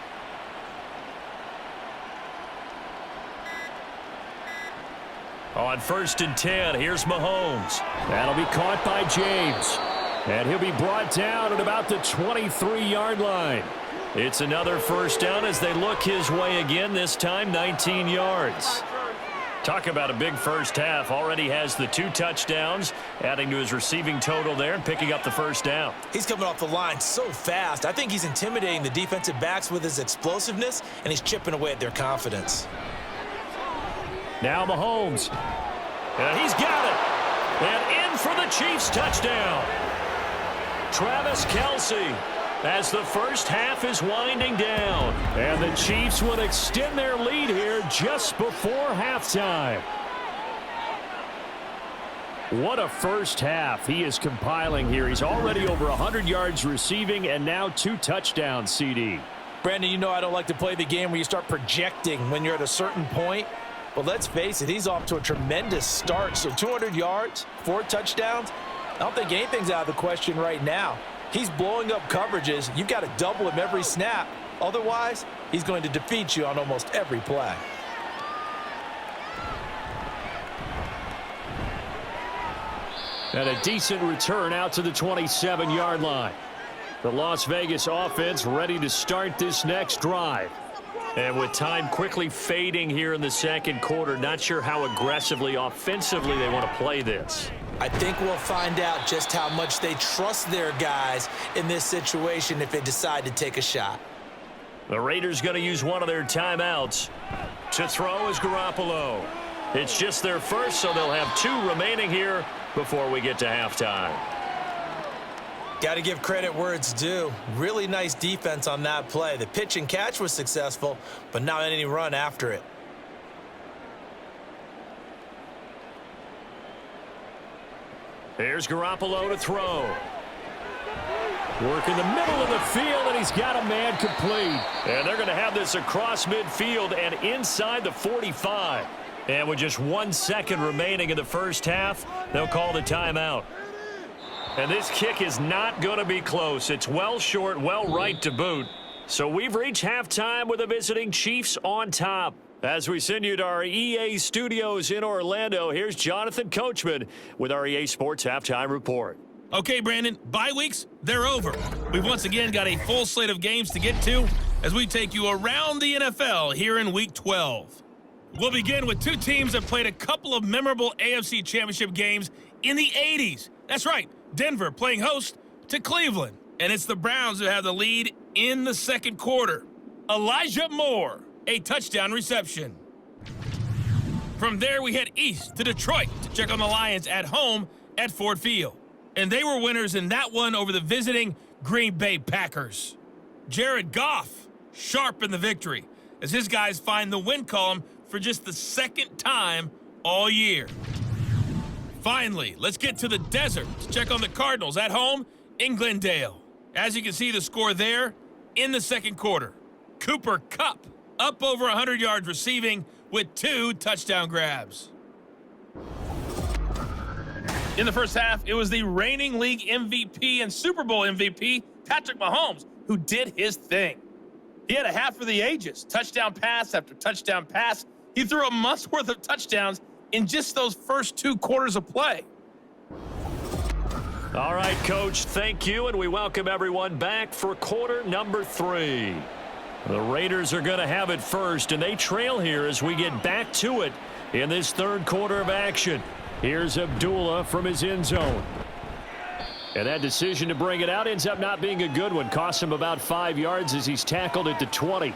On 1st and 10, here's Mahomes. That'll be caught by James. And he'll be brought down at about the 23-yard line. It's another first down as they look his way again, this time 19 yards. Talk about a big first half. Already has the 2 touchdowns, adding to his receiving total there and picking up the first down. He's coming off the line so fast. I think he's intimidating the defensive backs with his explosiveness, and he's chipping away at their confidence. Now Mahomes. And he's got it. And in for the Chiefs touchdown. Travis Kelce as the first half is winding down. And the Chiefs will extend their lead here just before halftime. What a first half he is compiling here. He's already over 100 yards receiving and now 2 touchdowns, CD. Brandon, you know I don't like to play the game where you start projecting when you're at a certain point. But let's face it, he's off to a tremendous start. So 200 yards, 4 touchdowns. I don't think anything's out of the question right now. He's blowing up coverages. You've got to double him every snap. Otherwise, he's going to defeat you on almost every play. And a decent return out to the 27-yard line. The Las Vegas offense ready to start this next drive. And with time quickly fading here in the second quarter, not sure how aggressively, offensively they want to play this. I think we'll find out just how much they trust their guys in this situation if they decide to take a shot. The Raiders going to use one of their timeouts. To throw is Garoppolo. It's just their first, so they'll have 2 remaining here before we get to halftime. Got to give credit where it's due. Really nice defense on that play. The pitch and catch was successful, but not any run after it. Here's Garoppolo to throw. Work in the middle of the field, and he's got a man complete. And they're going to have this across midfield and inside the 45. And with just 1 second remaining in the first half, they'll call the timeout. And this kick is not going to be close. It's well short, well right to boot. So we've reached halftime with the visiting Chiefs on top. As we send you to our EA studios in Orlando, here's Jonathan Coachman with our EA Sports Halftime Report. Okay, Brandon, bye weeks, they're over. We've once again got a full slate of games to get to as we take you around the NFL here in Week 12. We'll begin with 2 teams that played a couple of memorable AFC Championship games in the 80s. That's right, Denver playing host to Cleveland. And it's the Browns who have the lead in the second quarter. Elijah Moore, a touchdown reception. From there, we head east to Detroit to check on the Lions at home at Ford Field. And they were winners in that one over the visiting Green Bay Packers. Jared Goff, sharp in the victory, as his guys find the win column for just the second time all year. Finally, let's get to the desert to check on the Cardinals at home in Glendale. As you can see the score there in the second quarter. Cooper Kupp up over 100 yards receiving with 2 touchdown grabs. In the first half, it was the reigning league MVP and Super Bowl MVP, Patrick Mahomes, who did his thing. He had a half for the ages, touchdown pass after touchdown pass. He threw a month's worth of touchdowns in just those first 2 quarters of play. All right, Coach, thank you, and we welcome everyone back for quarter number 3. The Raiders are going to have it first, and they trail here as we get back to it in this third quarter of action. Here's Abdullah from his end zone. And that decision to bring it out ends up not being a good one. Costs him about 5 yards as he's tackled at the 20.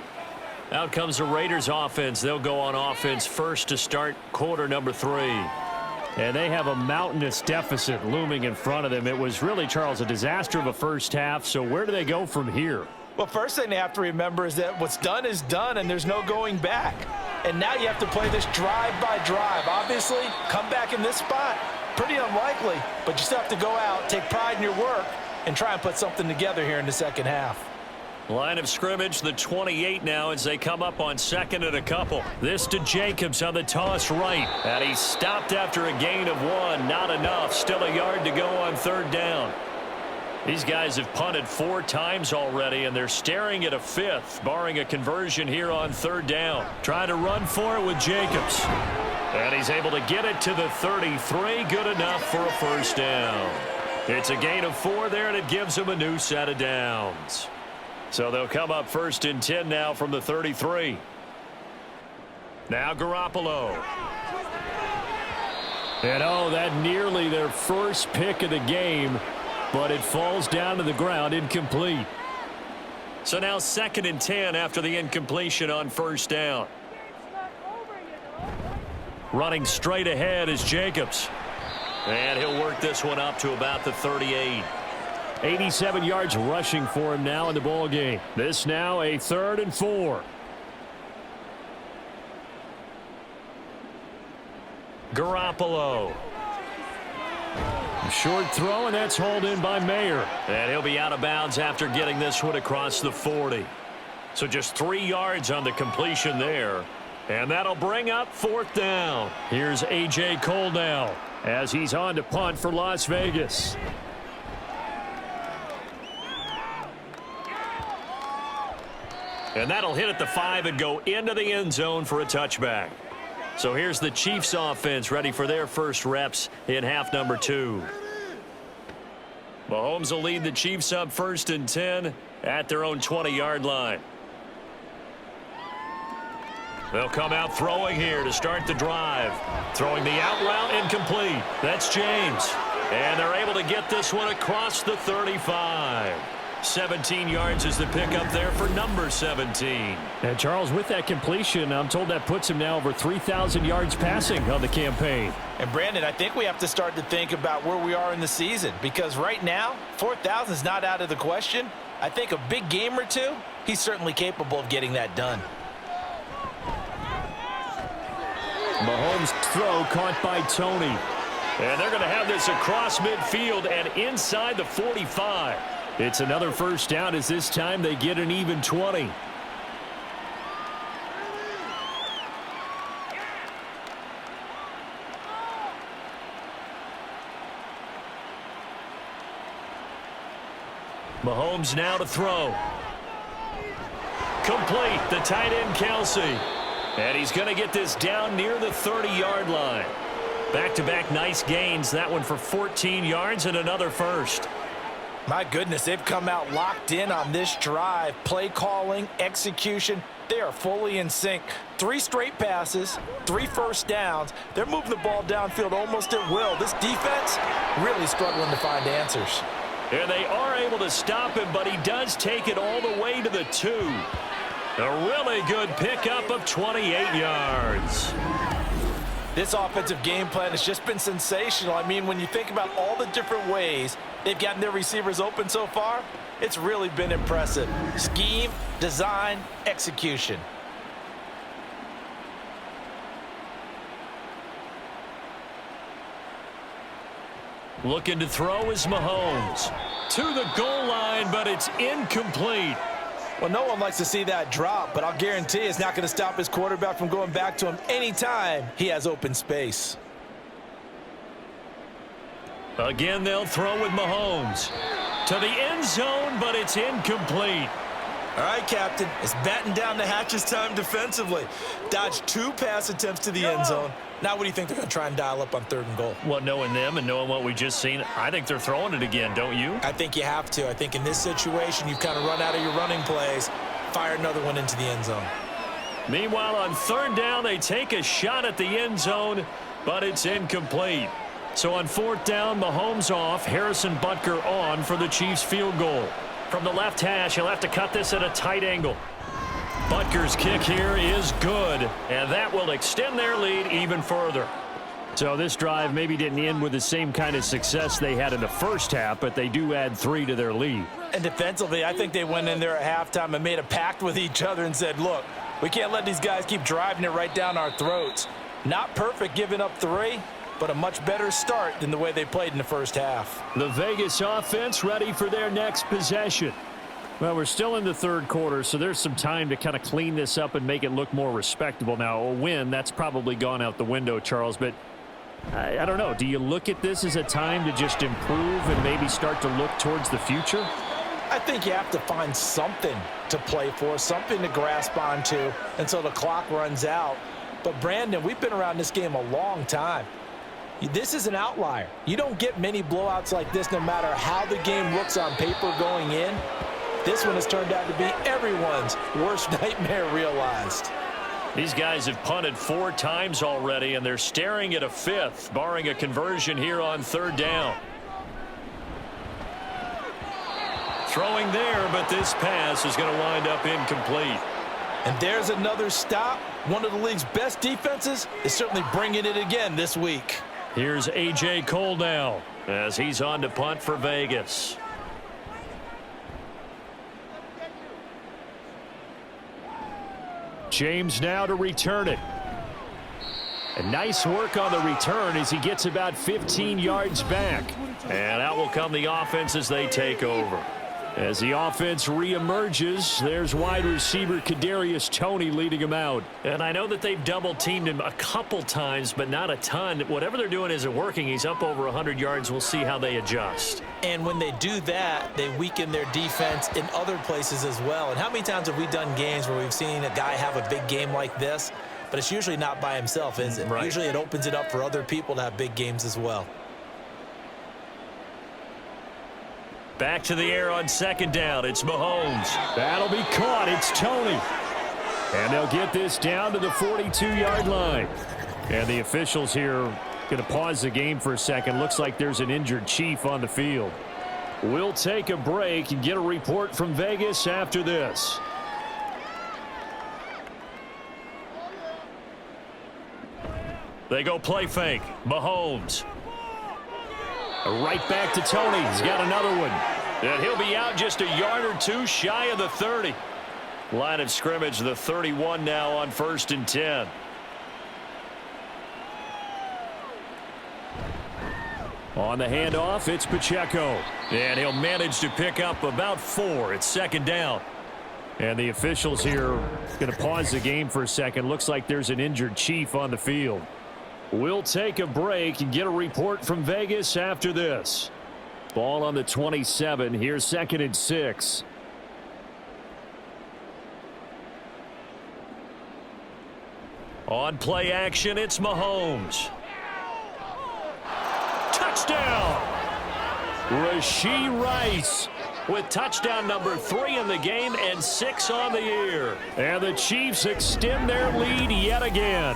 Out comes the Raiders offense. They'll go on offense first to start quarter number 3. And they have a mountainous deficit looming in front of them. It was really, Charles, a disaster of a first half. So where do they go from here? Well, first thing they have to remember is that what's done is done, and there's no going back. And now you have to play this drive by drive. Obviously, come back in this spot, pretty unlikely. But you still have to go out, take pride in your work, and try and put something together here in the second half. Line of scrimmage, the 28 now as they come up on second and a couple. This to Jacobs on the toss right. And he's stopped after a gain of 1. Not enough. Still a yard to go on third down. These guys have punted 4 times already, and they're staring at a 5th, barring a conversion here on third down. Trying to run for it with Jacobs. And he's able to get it to the 33. Good enough for a first down. It's a gain of 4 there, and it gives him a new set of downs. So they'll come up first and 10 now from the 33. Now Garoppolo. And oh, that nearly their first pick of the game, but it falls down to the ground incomplete. So now second and 10 after the incompletion on first down. Running straight ahead is Jacobs. And he'll work this one up to about the 38. 87 yards rushing for him now in the ball game. This now a 3rd and 4. Garoppolo. A short throw, and that's hauled in by Mayer. And he'll be out of bounds after getting this one across the 40. So just 3 yards on the completion there. And that'll bring up 4th down. Here's A.J. Cole now as he's on to punt for Las Vegas. And that'll hit at the 5 and go into the end zone for a touchback. So here's the Chiefs offense ready for their first reps in half number 2. Mahomes will lead the Chiefs up first and 10 at their own 20-yard line. They'll come out throwing here to start the drive. Throwing the out route incomplete. That's James. And they're able to get this one across the 35. 17 yards is the pickup there for number 17. And Charles, with that completion, I'm told that puts him now over 3,000 yards passing on the campaign. And Brandon, I think we have to start to think about where we are in the season, because right now 4,000 is not out of the question. I think a big game or two, he's certainly capable of getting that done. Mahomes' throw caught by Tony. And they're going to have this across midfield and inside the 45. It's another first down as this time they get an even 20. Mahomes now to throw. Complete. The tight end, Kelsey. And he's going to get this down near the 30-yard line. Back-to-back nice gains. That one for 14 yards and another first. My goodness, they've come out locked in on this drive. Play calling, execution, they are fully in sync. 3 straight passes, 3 first downs. They're moving the ball downfield almost at will. This defense really struggling to find answers. And they are able to stop him, but he does take it all the way to the 2. A really good pickup of 28 yards. This offensive game plan has just been sensational. I mean, when you think about all the different ways they've gotten their receivers open so far, it's really been impressive. Scheme, design, execution. Looking to throw is Mahomes. To the goal line, but it's incomplete. Well, no one likes to see that drop, but I'll guarantee it's not going to stop his quarterback from going back to him anytime he has open space. Again, they'll throw with Mahomes. To the end zone, but it's incomplete. All right, Captain, it's batten down the hatches time defensively. Dodged 2 pass attempts to the end zone. Now what do you think they're going to try and dial up on 3rd and goal? Well, knowing them and knowing what we just seen, I think they're throwing it again, don't you? I think you have to. I think in this situation, you've kind of run out of your running plays. Fire another one into the end zone. Meanwhile, on 3rd down, they take a shot at the end zone, but it's incomplete. So on 4th down, Mahomes off, Harrison Butker on for the Chiefs field goal. From the left hash, he'll have to cut this at a tight angle. Butker's kick here is good, and that will extend their lead even further. So this drive maybe didn't end with the same kind of success they had in the first half, but they do add 3 to their lead. And defensively, I think they went in there at halftime and made a pact with each other and said, look, we can't let these guys keep driving it right down our throats. Not perfect giving up 3, but a much better start than the way they played in the first half. The Vegas offense ready for their next possession. Well, we're still in the third quarter, so there's some time to kind of clean this up and make it look more respectable. Now, a win, that's probably gone out the window, Charles, but I don't know. Do you look at this as a time to just improve and maybe start to look towards the future? I think you have to find something to play for, something to grasp onto until the clock runs out. But, Brandon, we've been around this game a long time. This is an outlier. You don't get many blowouts like this no matter how the game looks on paper going in. This one has turned out to be everyone's worst nightmare realized. These guys have punted 4 times already, and they're staring at a 5th, barring a conversion here on 3rd down. Throwing there, but this pass is going to wind up incomplete. And there's another stop. One of the league's best defenses is certainly bringing it again this week. Here's A.J. Cole now as he's on to punt for Vegas. James now to return it. And nice work on the return as he gets about 15 yards back. And out will come the offense as they take over. As the offense reemerges, there's wide receiver Kadarius Toney leading him out. And I know that they've double-teamed him a couple times, but not a ton. Whatever they're doing isn't working. He's up over 100 yards. We'll see how they adjust. And when they do that, they weaken their defense in other places as well. And how many times have we done games where we've seen a guy have a big game like this? But it's usually not by himself, is it? Right. Usually it opens it up for other people to have big games as well. Back to the air on 2nd down. It's Mahomes. That'll be caught. It's Toney. And they'll get this down to the 42-yard line. And the officials here going to pause the game for a second. Looks like there's an injured Chief on the field. We'll take a break and get a report from Vegas after this. They go play fake. Mahomes. Right back to Toney. He's got another one. And he'll be out just a yard or 2 shy of the 30. Line of scrimmage, the 31 now on 1st and 10. On the handoff, it's Pacheco. And he'll manage to pick up about 4. It's 2nd down. And the officials here going to pause the game for a second. Looks like there's an injured Chief on the field. We'll take a break and get a report from Vegas after this. Ball on the 27. Here's 2nd and 6. On play action, it's Mahomes. Touchdown! Rashee Rice With touchdown number 3 in the game and 6 on the year. And the Chiefs extend their lead yet again.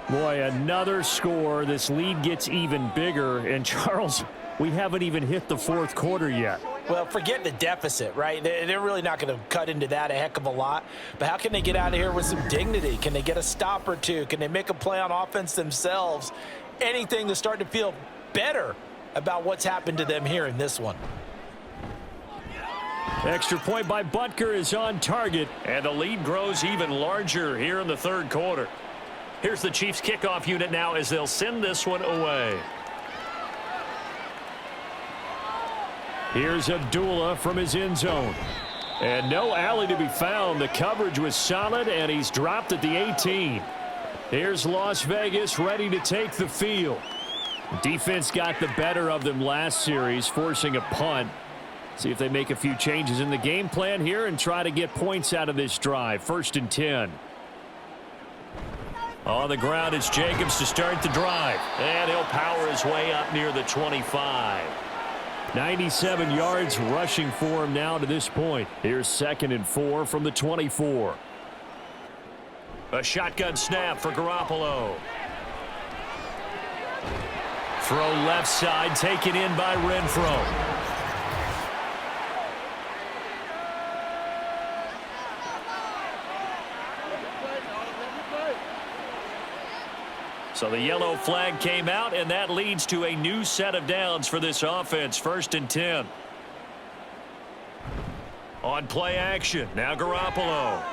Boy, another score. This lead gets even bigger. And, Charles, we haven't even hit the 4th quarter yet. Well, forget the deficit, right? They're really not going to cut into that a heck of a lot. But how can they get out of here with some dignity? Can they get a stop or two? Can they make a play on offense themselves? Anything to start to feel better about what's happened to them here in this one. Extra point by Butker is on target. And the lead grows even larger here in the 3rd quarter. Here's the Chiefs kickoff unit now as they'll send this one away. Here's Abdullah from his end zone. And no alley to be found. The coverage was solid, and he's dropped at the 18. Here's Las Vegas ready to take the field. Defense got the better of them last series, forcing a punt. See if they make a few changes in the game plan here and try to get points out of this drive. 1st and 10. On the ground, it's Jacobs to start the drive. And he'll power his way up near the 25. 97 yards rushing for him now to this point. Here's 2nd and 4 from the 24. A shotgun snap for Garoppolo. Throw left side, taken in by Renfro. So the yellow flag came out, and that leads to a new set of downs for this offense. 1st and 10. On play action, now Garoppolo.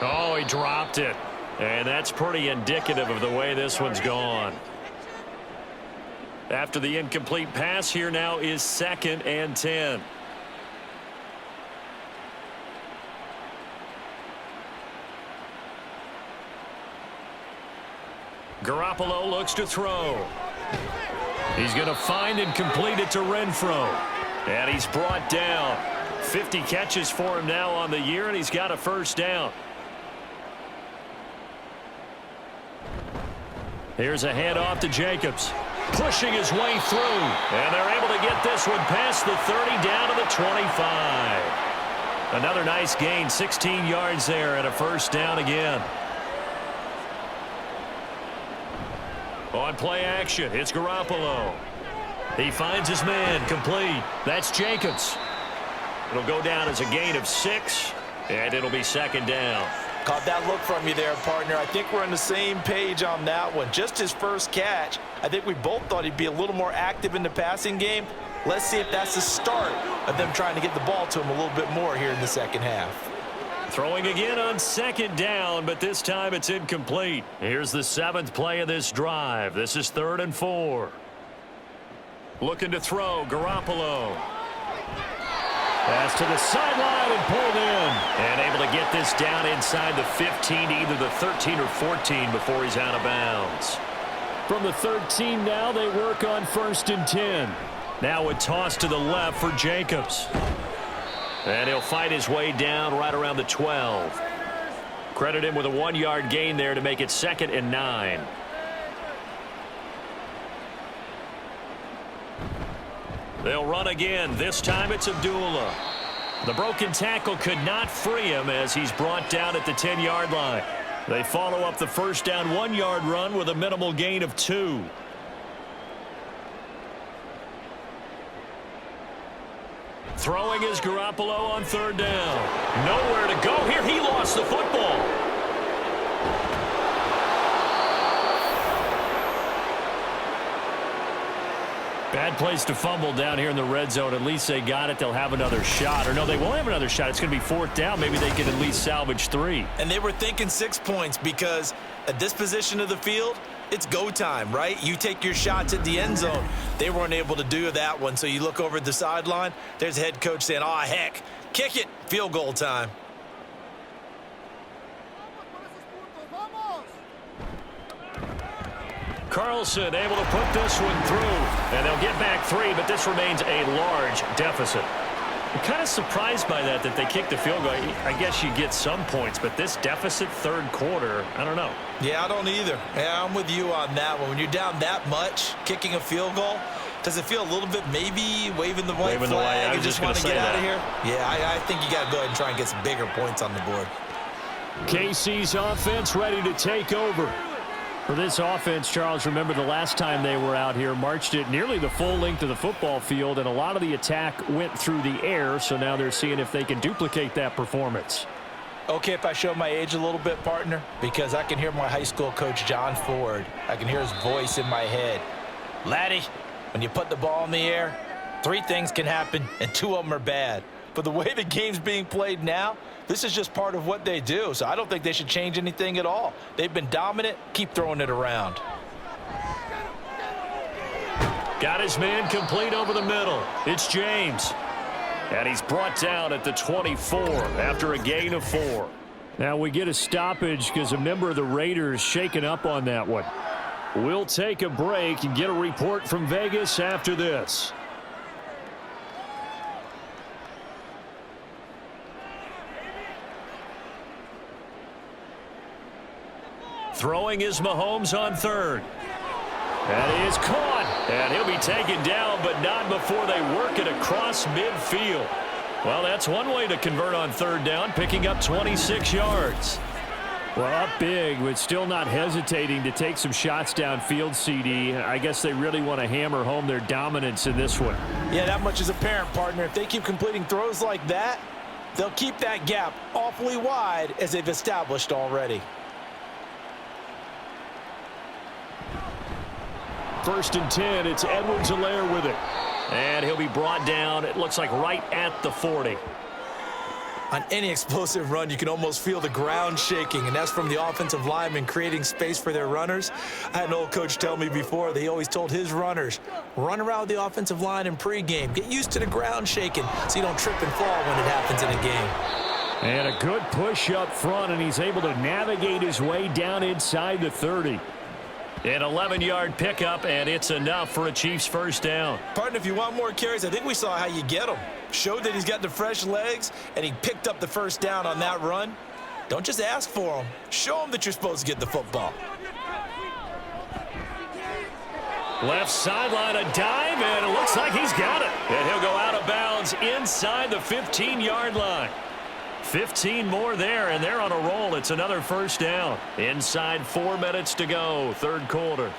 Oh, he dropped it. And that's pretty indicative of the way this one's gone. After the incomplete pass, here now is 2nd and 10. Garoppolo looks to throw. He's going to find and complete it to Renfro. And he's brought down. 50 catches for him now on the year, and he's got a 1st down. Here's a handoff to Jacobs. Pushing his way through. And they're able to get this one past the 30 down to the 25. Another nice gain, 16 yards there and a 1st down again. On play action, it's Garoppolo. He finds his man, complete. That's Jacobs. It'll go down as a gain of 6, and it'll be 2nd down. Caught that look from you there, partner. I think we're on the same page on that one. Just his first catch. I think we both thought he'd be a little more active in the passing game. Let's see if that's the start of them trying to get the ball to him a little bit more here in the 2nd half. Throwing again on 2nd down, but this time it's incomplete. Here's the 7th play of this drive. This is 3rd and 4. Looking to throw, Garoppolo. Pass to the sideline and pulled in. And able to get this down inside the 15, either the 13 or 14 before he's out of bounds. From the 13 now, they work on 1st and 10. Now a toss to the left for Jacobs. And he'll fight his way down right around the 12. Credit him with a 1-yard gain there to make it 2nd and 9. They'll run again. This time it's Abdullah. The broken tackle could not free him as he's brought down at the 10-yard line. They follow up the 1st down 1-yard run with a minimal gain of 2. Throwing is Garoppolo on 3rd down. Nowhere to go here. He lost the football. Bad place to fumble down here in the red zone. At least they got it. They'll have another shot. Or no, they won't have another shot. It's going to be 4th down. Maybe they can at least salvage 3. And they were thinking 6 points because at this position of the field, it's go time, right? You take your shots at the end zone. They weren't able to do that one. So you look over at the sideline. There's the head coach saying, oh, heck, kick it. Field goal time. Carlson able to put this one through. And they'll get back 3, but this remains a large deficit. I'm kind of surprised by that they kicked the field goal. I guess you get some points, but this deficit 3rd quarter, I don't know. Yeah, I don't either. Yeah, I'm with you on that one. When you're down that much, kicking a field goal, does it feel a little bit maybe waving the white flag and just want to get out of here? Yeah, I think you got to go ahead and try and get some bigger points on the board. KC's offense ready to take over. For this offense, Charles, remember the last time they were out here, marched it nearly the full length of the football field, and a lot of the attack went through the air, so now they're seeing if they can duplicate that performance. Okay, if I show my age a little bit, partner, because I can hear my high school coach, John Ford. I can hear his voice in my head. Laddie, when you put the ball in the air, 3 things can happen, and 2 of them are bad. But the way the game's being played now, this is just part of what they do. So I don't think they should change anything at all. They've been dominant. Keep throwing it around. Got his man complete over the middle. It's James. And he's brought down at the 24 after a gain of 4. Now we get a stoppage because a member of the Raiders shaken up on that one. We'll take a break and get a report from Vegas after this. Throwing is Mahomes on 3rd. And he is caught. And he'll be taken down, but not before they work it across midfield. Well, that's one way to convert on 3rd down, picking up 26 yards. Well, up big, but still not hesitating to take some shots downfield, CD. I guess they really want to hammer home their dominance in this one. Yeah, that much is apparent, partner. If they keep completing throws like that, they'll keep that gap awfully wide as they've established already. 1st and 10. It's Edwards-Helaire with it. And he'll be brought down, it looks like right at the 40. On any explosive run, you can almost feel the ground shaking, and that's from the offensive linemen creating space for their runners. I had an old coach tell me before, they always told his runners, run around the offensive line in pregame. Get used to the ground shaking so you don't trip and fall when it happens in a game. And a good push up front, and he's able to navigate his way down inside the 30. An 11-yard pickup, and it's enough for a Chiefs first down. Partner, if you want more carries, I think we saw how you get them. Showed that he's got the fresh legs, and he picked up the first down on that run. Don't just ask for them. Show them that you're supposed to get the football. Left sideline, a dive, and it looks like he's got it. And he'll go out of bounds inside the 15-yard line. 15 more there, and they're on a roll. It's another first down. Inside 4 minutes to go, third quarter.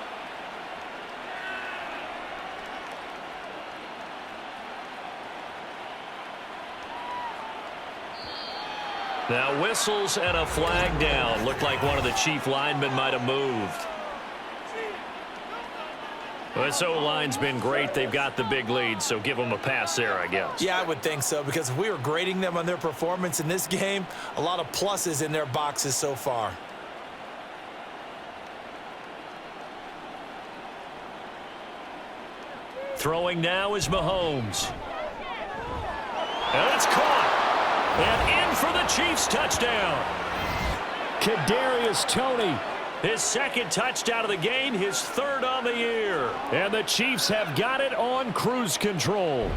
Now whistles and a flag down. Looked like one of the Chief linemen might have moved. This O-line's been great. They've got the big lead, so give them a pass there, I guess. Yeah, I would think so, because if we were grading them on their performance in this game, a lot of pluses in their boxes so far. Throwing now is Mahomes. And it's caught. And in for the Chiefs touchdown. Kadarius Toney. His second touchdown of the game, his third on the year. And the Chiefs have got it on cruise control.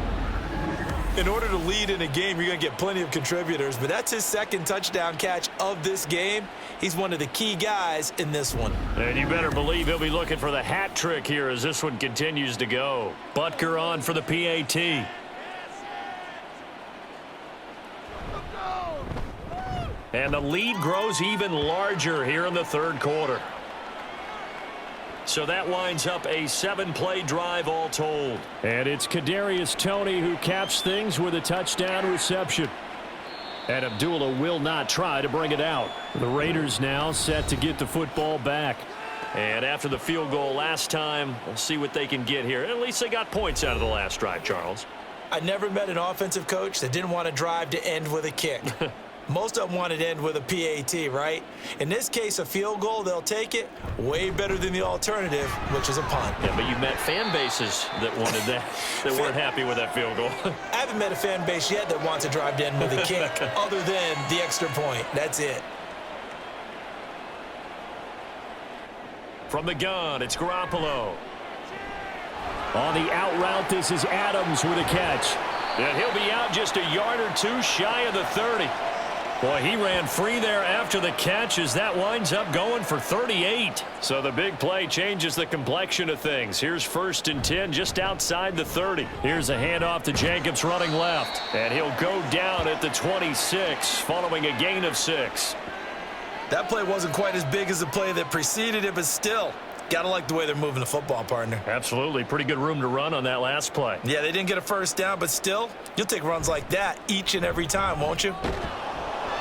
In order to lead in a game, you're going to get plenty of contributors, but that's his second touchdown catch of this game. He's one of the key guys in this one. And you better believe he'll be looking for the hat trick here as this one continues to go. Butker on for the PAT. And the lead grows even larger here in the third quarter. So that winds up a 7-play drive all told. And it's Kadarius Toney who caps things with a touchdown reception. And Abdullah will not try to bring it out. The Raiders now set to get the football back. And after the field goal last time, we'll see what they can get here. At least they got points out of the last drive, Charles. I never met an offensive coach that didn't want to drive to end with a kick. Most of them wanted to end with a PAT, right? In this case, a field goal, they'll take it. Way better than the alternative, which is a punt. Yeah, but you met fan bases that wanted that, that weren't happy with that field goal. I haven't met a fan base yet that wants to drive to end with a kick other than the extra point. That's it. From the gun, it's Garoppolo. On the out route, this is Adams with a catch. And he'll be out just a yard or two shy of the 30. Boy, he ran free there after the catch as that winds up going for 38. So the big play changes the complexion of things. Here's 1st and 10 just outside the 30. Here's a handoff to Jacobs running left. And he'll go down at the 26 following a gain of 6. That play wasn't quite as big as the play that preceded it, but still, got to like the way they're moving the football, partner. Absolutely. Pretty good room to run on that last play. Yeah, they didn't get a first down, but still, you'll take runs like that each and every time, won't you?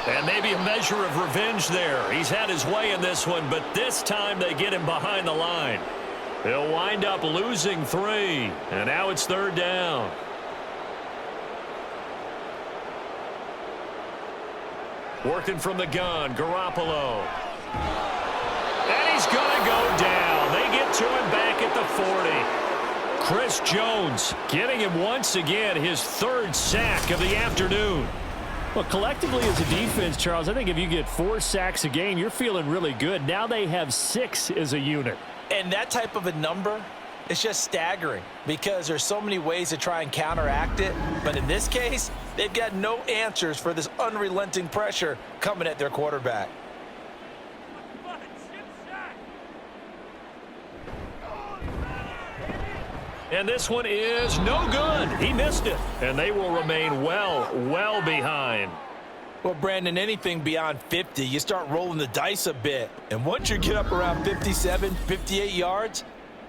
And maybe a measure of revenge there. He's had his way in this one, but this time they get him behind the line. He'll wind up losing 3, and now it's 3rd down. Working from the gun, Garoppolo. And he's going to go down. They get to him back at the 40. Chris Jones getting him once again his 3rd sack of the afternoon. Well, collectively as a defense, Charles, I think if you get 4 sacks a game, you're feeling really good. Now they have 6 as a unit. And that type of a number, it's just staggering because there's so many ways to try and counteract it. But in this case, they've got no answers for this unrelenting pressure coming at their quarterback. And this one is no good. He missed it. And they will remain well behind. Well, Brandon, anything beyond 50, you start rolling the dice a bit. And once you get up around 57, 58 yards,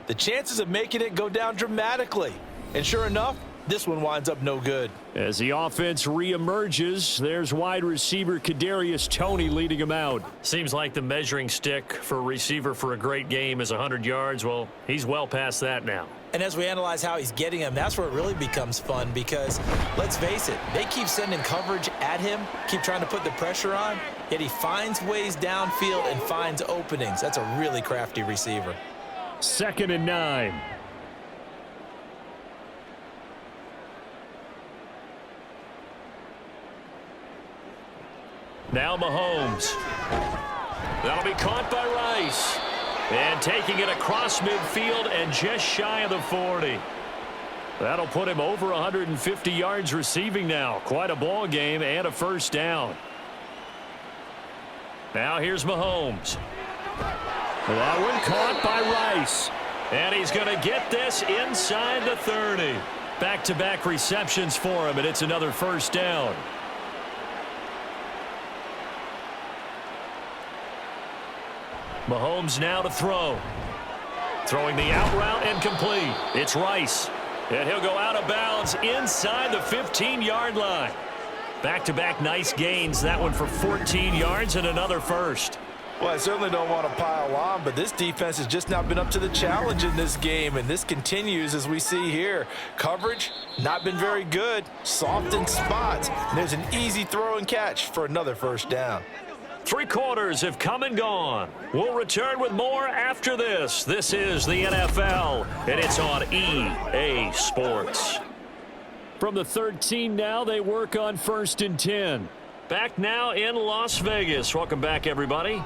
the chances of making it go down dramatically. And sure enough, this one winds up no good. As the offense reemerges, there's wide receiver Kadarius Toney leading him out. Seems like the measuring stick for a receiver for a great game is 100 yards. Well, he's well past that now. And as we analyze how he's getting him, that's where it really becomes fun because, let's face it, they keep sending coverage at him, keep trying to put the pressure on, yet he finds ways downfield and finds openings. That's a really crafty receiver. 2nd and 9. Now Mahomes. That'll be caught by Rice. And taking it across midfield and just shy of the 40. That'll put him over 150 yards receiving now. Quite a ball game and a first down. Now here's Mahomes. That one caught by Rice. And he's going to get this inside the 30. Back-to-back receptions for him, and it's another first down. Mahomes now to throw. Throwing the out route and complete. It's Rice. And he'll go out of bounds inside the 15-yard line. Back-to-back nice gains. That one for 14 yards and another first. Well, I certainly don't want to pile on, but this defense has just not been up to the challenge in this game, and this continues as we see here. Coverage, not been very good. Soft in spots. And there's an easy throw and catch for another first down. 3 quarters have come and gone. We'll return with more after this. This is the NFL, and it's on EA Sports. From the 13 now, they work on 1st and 10. Back now in Las Vegas. Welcome back, everybody.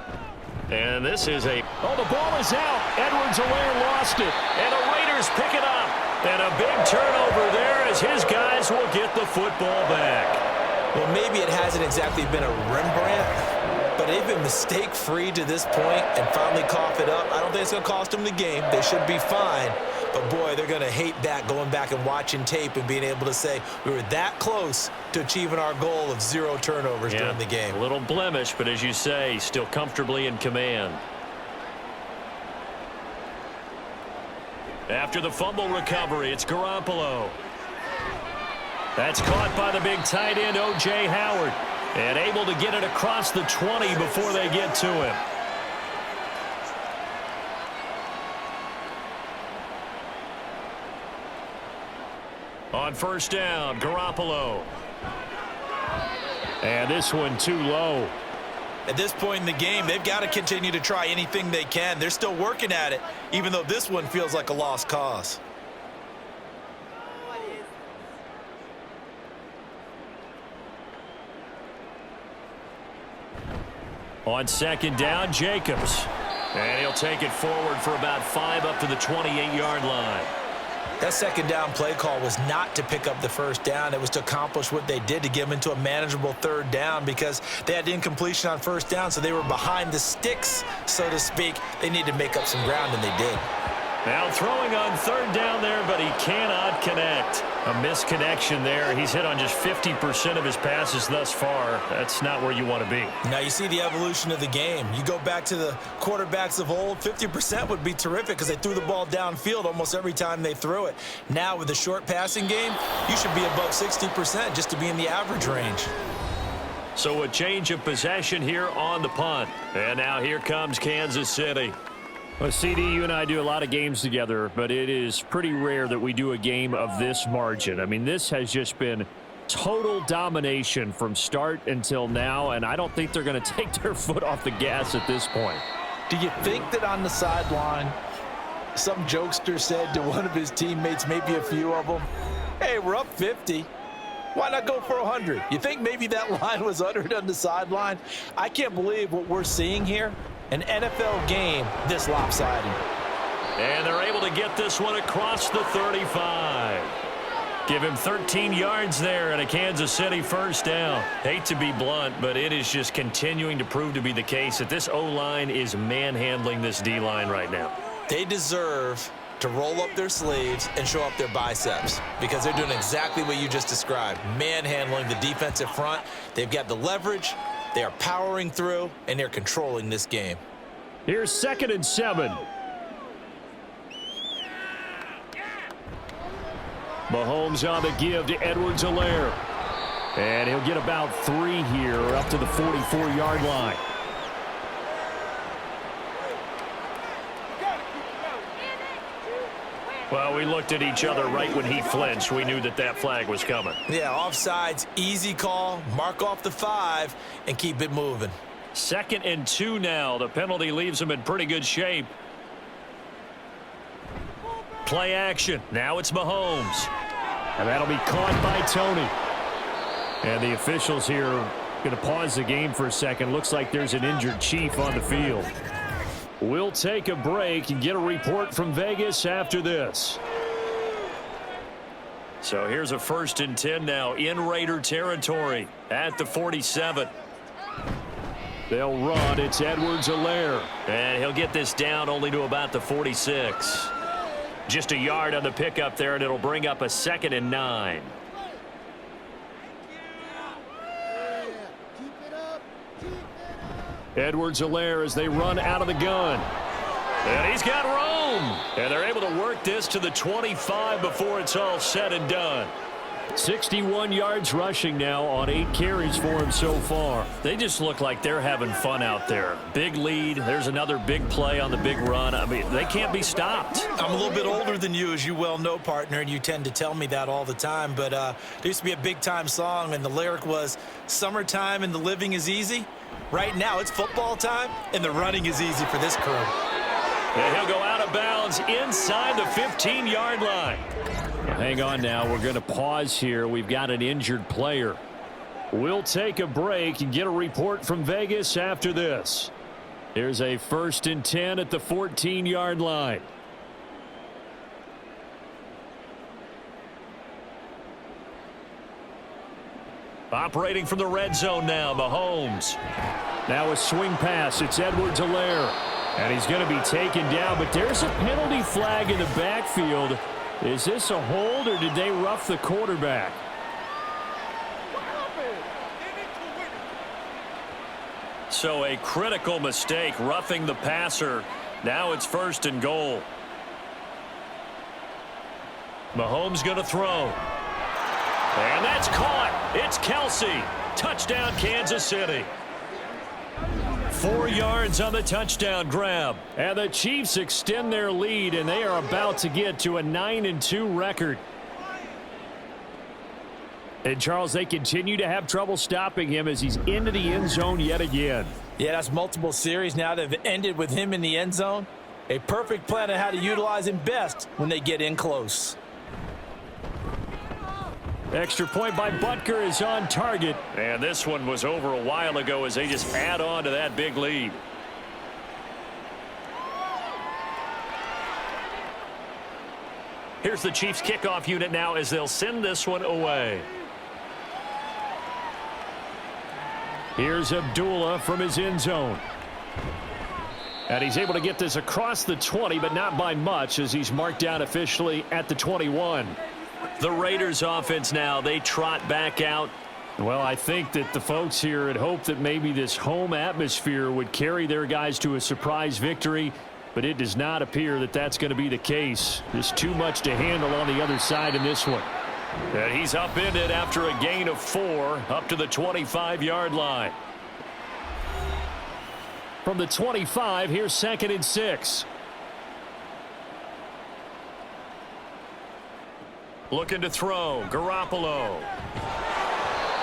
And this is a... Oh, the ball is out. Edwards-Helaire lost it. And the Raiders pick it up. And a big turnover there as his guys will get the football back. Well, maybe it hasn't exactly been a Rembrandt, but they've been mistake-free to this point and finally cough it up. I don't think it's going to cost them the game. They should be fine. But, boy, they're going to hate that, going back and watching tape and being able to say we were that close to achieving our goal of 0 turnovers during the game. A little blemish, but as you say, still comfortably in command. After the fumble recovery, it's Garoppolo. That's caught by the big tight end, O.J. Howard. And able to get it across the 20 before they get to him. On first down, Garoppolo. And this one too low. At this point in the game, they've got to continue to try anything they can. They're still working at it, even though this one feels like a lost cause. On second down, Jacobs. And he'll take it forward for about 5 up to the 28-yard line. That second down play call was not to pick up the first down. It was to accomplish what they did to get them into a manageable 3rd down because they had incompletion on first down, so they were behind the sticks, so to speak. They needed to make up some ground, and they did. Now throwing on 3rd down there, but he cannot connect. A misconnection there. He's hit on just 50% of his passes thus far. That's not where you want to be. Now you see the evolution of the game. You go back to the quarterbacks of old, 50% would be terrific because they threw the ball downfield almost every time they threw it. Now with the short passing game, you should be above 60% just to be in the average range. So a change of possession here on the punt. And now here comes Kansas City. Well, CD, you and I do a lot of games together, but it is pretty rare that we do a game of this margin. I mean, this has just been total domination from start until now, and I don't think they're going to take their foot off the gas at this point. Do you think that on the sideline, some jokester said to one of his teammates, maybe a few of them, hey, we're up 50. Why not go for 100? You think maybe that line was uttered on the sideline? I can't believe what we're seeing here. An NFL game this lopsided. And they're able to get this one across the 35. Give him 13 yards there and a Kansas City first down. Hate to be blunt, but it is just continuing to prove to be the case that this O-line is manhandling this D-line right now. They deserve to roll up their sleeves and show up their biceps because they're doing exactly what you just described, manhandling the defensive front. They've got the leverage. They are powering through, and they're controlling this game. Here's 2nd and 7. Mahomes on the give to Edwards-Helaire. And he'll get about 3 here up to the 44-yard line. Well, we looked at each other right when he flinched. We knew that that flag was coming. Yeah, offsides, easy call. Mark off the 5 and keep it moving. 2nd and 2 now. The penalty leaves him in pretty good shape. Play action. Now it's Mahomes. And that'll be caught by Tony. And the officials here are going to pause the game for a second. Looks like there's an injured Chief on the field. We'll take a break and get a report from Vegas after this. So here's a 1st and 10 now in Raider territory at the 47. They'll run. It's Edwards-Helaire. And he'll get this down only to about the 46. Just a yard on the pickup there, and it'll bring up a 2nd and 9. Edwards-Helaire as they run out of the gun. And he's got room. And they're able to work this to the 25 before it's all said and done. 61 yards rushing now on 8 carries for him so far. They just look like they're having fun out there. Big lead. There's another big play on the big run. I mean, they can't be stopped. I'm a little bit older than you, as you well know, partner, and you tend to tell me that all the time. But there used to be a big-time song, and the lyric was, "Summertime and the living is easy." Right now, it's football time, and the running is easy for this crew. And he'll go out of bounds inside the 15-yard line. Hang on now. We're going to pause here. We've got an injured player. We'll take a break and get a report from Vegas after this. Here's a 1st and 10 at the 14-yard line. Operating from the red zone now, Mahomes. Now a swing pass. It's Edwards-Helaire. And he's going to be taken down, but there's a penalty flag in the backfield. Is this a hold, or did they rough the quarterback? So a critical mistake, roughing the passer. Now it's 1st and goal. Mahomes going to throw. And that's caught. It's Kelsey. Touchdown, Kansas City. 4 yards on the touchdown grab. And the Chiefs extend their lead, and they are about to get to a 9-2 record. And, Charles, they continue to have trouble stopping him as he's into the end zone yet again. Yeah, that's multiple series now that have ended with him in the end zone. A perfect plan on how to utilize him best when they get in close. Extra point by Butker is on target. And this one was over a while ago as they just add on to that big lead. Here's the Chiefs kickoff unit now as they'll send this one away. Here's Abdullah from his end zone. And he's able to get this across the 20, but not by much as he's marked down officially at the 21. The Raiders offense now, they trot back out. Well, I think that the folks here had hoped that maybe this home atmosphere would carry their guys to a surprise victory, but it does not appear that that's going to be the case. There's too much to handle on the other side in this one. And he's upended after a gain of 4 up to the 25-yard line. From the 25, here's 2nd and 6. Looking to throw. Garoppolo.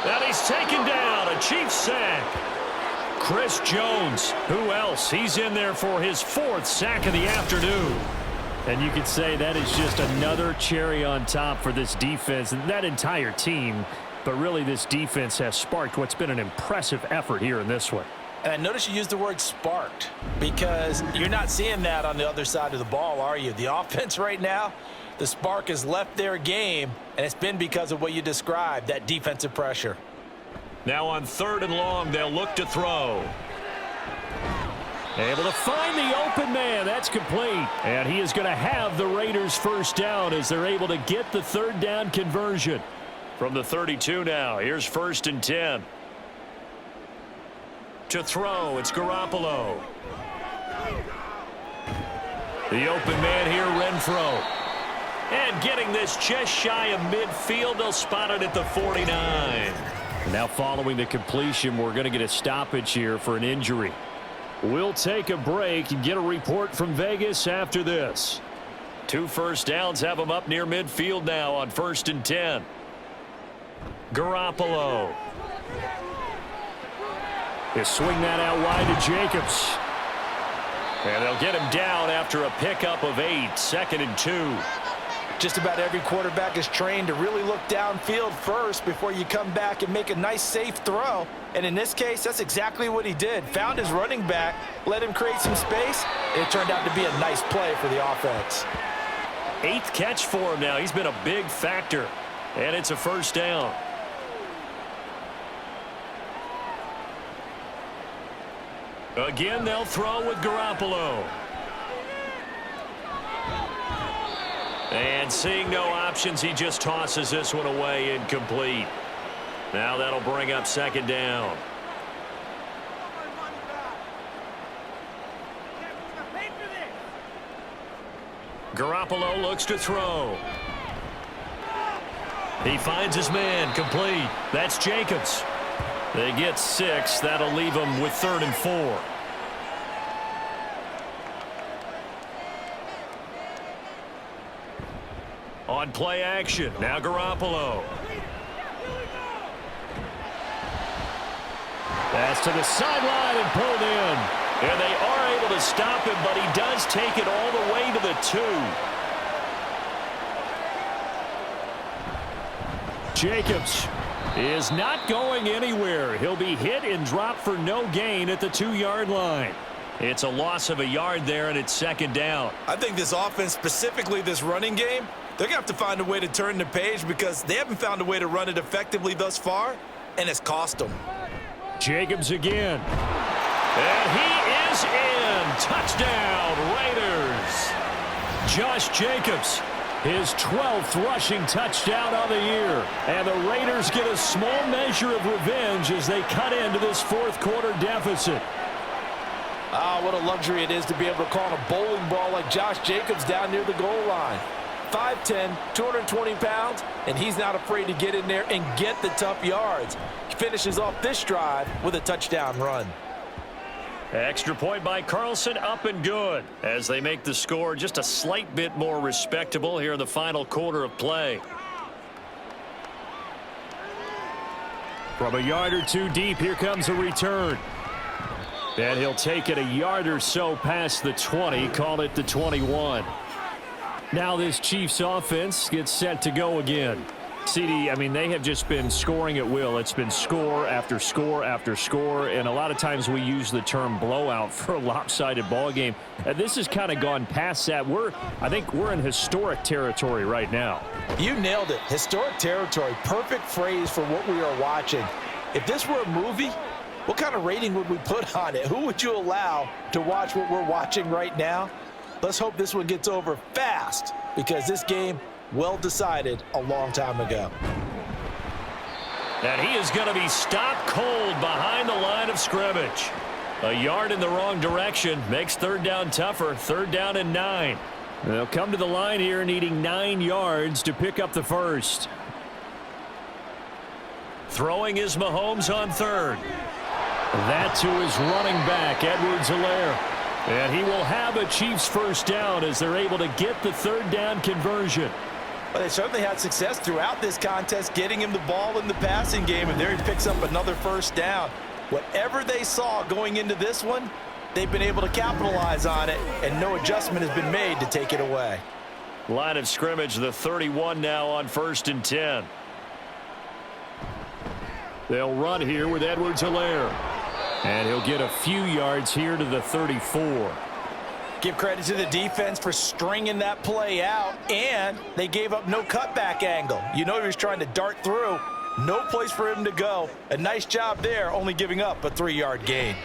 And he's taken down. A Chiefs sack. Chris Jones. Who else? He's in there for his 4th sack of the afternoon. And you could say that is just another cherry on top for this defense and that entire team. But really, this defense has sparked what's been an impressive effort here in this one. And I notice you used the word sparked because you're not seeing that on the other side of the ball, are you? The offense right now, the spark has left their game, and it's been because of what you described, that defensive pressure. Now on 3rd and long, they'll look to throw. Able to find the open man. That's complete. And he is going to have the Raiders' first down as they're able to get the 3rd down conversion. From the 32 now, here's 1st and 10. To throw, it's Garoppolo. The open man here, Renfro. And getting this just shy of midfield, they'll spot it at the 49. Now following the completion, we're going to get a stoppage here for an injury. We'll take a break and get a report from Vegas after this. 2 first downs have them up near midfield now on 1st and 10. Garoppolo. They swing that out wide to Jacobs. And they'll get him down after a pickup of 8, 2nd and 2. Just about every quarterback is trained to really look downfield first before you come back and make a nice, safe throw. And in this case, that's exactly what he did. Found his running back, let him create some space, and it turned out to be a nice play for the offense. 8th catch for him now. He's been a big factor. And it's a first down. Again, they'll throw with Garoppolo. And seeing no options, he just tosses this one away, incomplete. Now that'll bring up 2nd down. Garoppolo looks to throw. He finds his man, complete. That's Jacobs. They get 6. That'll leave them with 3rd and 4. On play action, now Garoppolo. That's to the sideline and pulled in. And they are able to stop him, but he does take it all the way to the 2. Jacobs is not going anywhere. He'll be hit and dropped for no gain at the 2-yard line. It's a loss of a yard there, and it's 2nd down. I think this offense, specifically this running game, they're going to have to find a way to turn the page because they haven't found a way to run it effectively thus far, and it's cost them. Jacobs again. And he is in. Touchdown, Raiders. Josh Jacobs, his 12th rushing touchdown of the year. And the Raiders get a small measure of revenge as they cut into this 4th quarter deficit. Ah, what a luxury it is to be able to call a bowling ball like Josh Jacobs down near the goal line. 5'10", 220 pounds, and he's not afraid to get in there and get the tough yards. He finishes off this drive with a touchdown run. Extra point by Carlson, up and good, as they make the score just a slight bit more respectable here in the final quarter of play. From a yard or 2 deep, here comes a return. And he'll take it a yard or so past the 20, call it the 21. Now this Chiefs offense gets set to go again. CD, I mean, they have just been scoring at will. It's been score after score after score, and a lot of times we use the term blowout for a lopsided ball game. And this has kind of gone past that. I think we're in historic territory right now. You nailed it. Historic territory. Perfect phrase for what we are watching. If this were a movie, what kind of rating would we put on it? Who would you allow to watch what we're watching right now? Let's hope this one gets over fast, because this game, well decided a long time ago. And he is going to be stopped cold behind the line of scrimmage. A yard in the wrong direction makes 3rd down tougher. 3rd down and 9. They'll come to the line here needing 9 yards to pick up the first. Throwing is Mahomes on 3rd. That to his running back, Edwards-Helaire. And he will have a Chiefs first down as they're able to get the 3rd down conversion. But they certainly had success throughout this contest, getting him the ball in the passing game, and there he picks up another first down. Whatever they saw going into this one, they've been able to capitalize on it, and no adjustment has been made to take it away. Line of scrimmage, the 31 now on 1st and 10. They'll run here with Edwards-Helaire. And he'll get a few yards here to the 34. Give credit to the defense for stringing that play out, and they gave up no cutback angle. You know he was trying to dart through. No place for him to go. A nice job there, only giving up a 3-yard gain.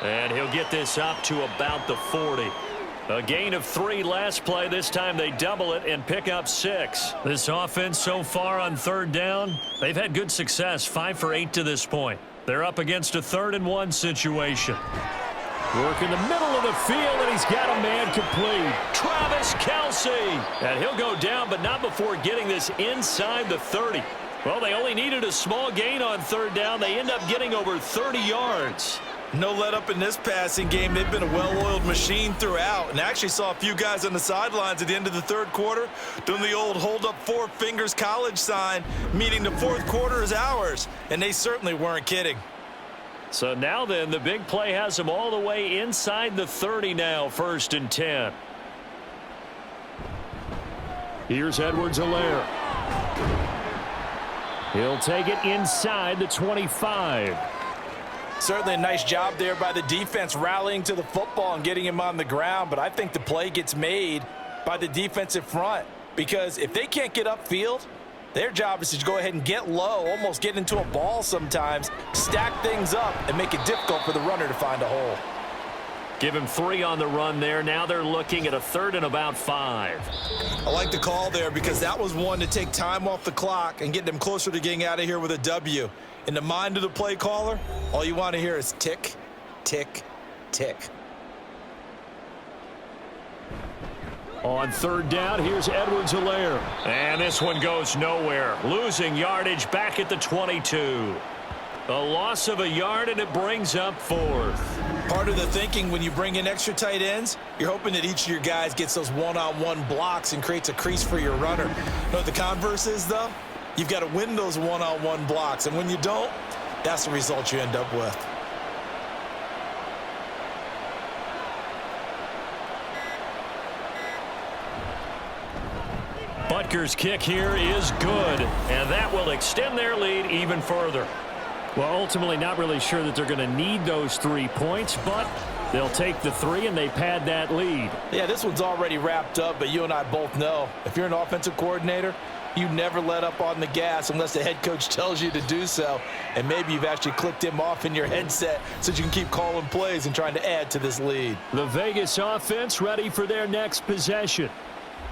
And he'll get this up to about the 40. A gain of 3 last play. This time they double it and pick up 6. This offense so far on 3rd down, they've had good success. 5 for 8 to this point. They're up against a 3rd and 1 situation. Work in the middle of the field, and he's got a man complete. Travis Kelce. And he'll go down, but not before getting this inside the 30. Well, they only needed a small gain on third down. They end up getting over 30 yards. No let up in this passing game. They've been a well-oiled machine throughout, and actually saw a few guys on the sidelines at the end of the third quarter doing the old hold up four fingers college sign, meaning the fourth quarter is ours, and they certainly weren't kidding. So now then, the big play has them all the way inside the 30 now, 1st and 10. Here's Edwards-Helaire. He'll take it inside the 25. Certainly a nice job there by the defense rallying to the football and getting him on the ground, but I think the play gets made by the defensive front, because if they can't get upfield, their job is to go ahead and get low, almost get into a ball sometimes, stack things up, and make it difficult for the runner to find a hole. Give him 3 on the run there. Now they're looking at a 3rd and about 5. I like the call there because that was one to take time off the clock and get them closer to getting out of here with a W. In the mind of the play caller, all you want to hear is tick, tick, tick. On 3rd down, here's Edwards-Helaire. And this one goes nowhere. Losing yardage back at the 22. A loss of a yard, and it brings up 4th. Part of the thinking when you bring in extra tight ends, you're hoping that each of your guys gets those one-on-one blocks and creates a crease for your runner. You know what the converse is, though? You've got to win those one-on-one blocks, and when you don't, that's the result you end up with. Butker's kick here is good, and that will extend their lead even further. Well, ultimately not really sure that they're going to need those 3 points, but they'll take the 3 and they pad that lead. Yeah, this one's already wrapped up, but you and I both know if you're an offensive coordinator, you never let up on the gas unless the head coach tells you to do so, and maybe you've actually clicked him off in your headset so you can keep calling plays and trying to add to this lead. The Vegas offense ready for their next possession.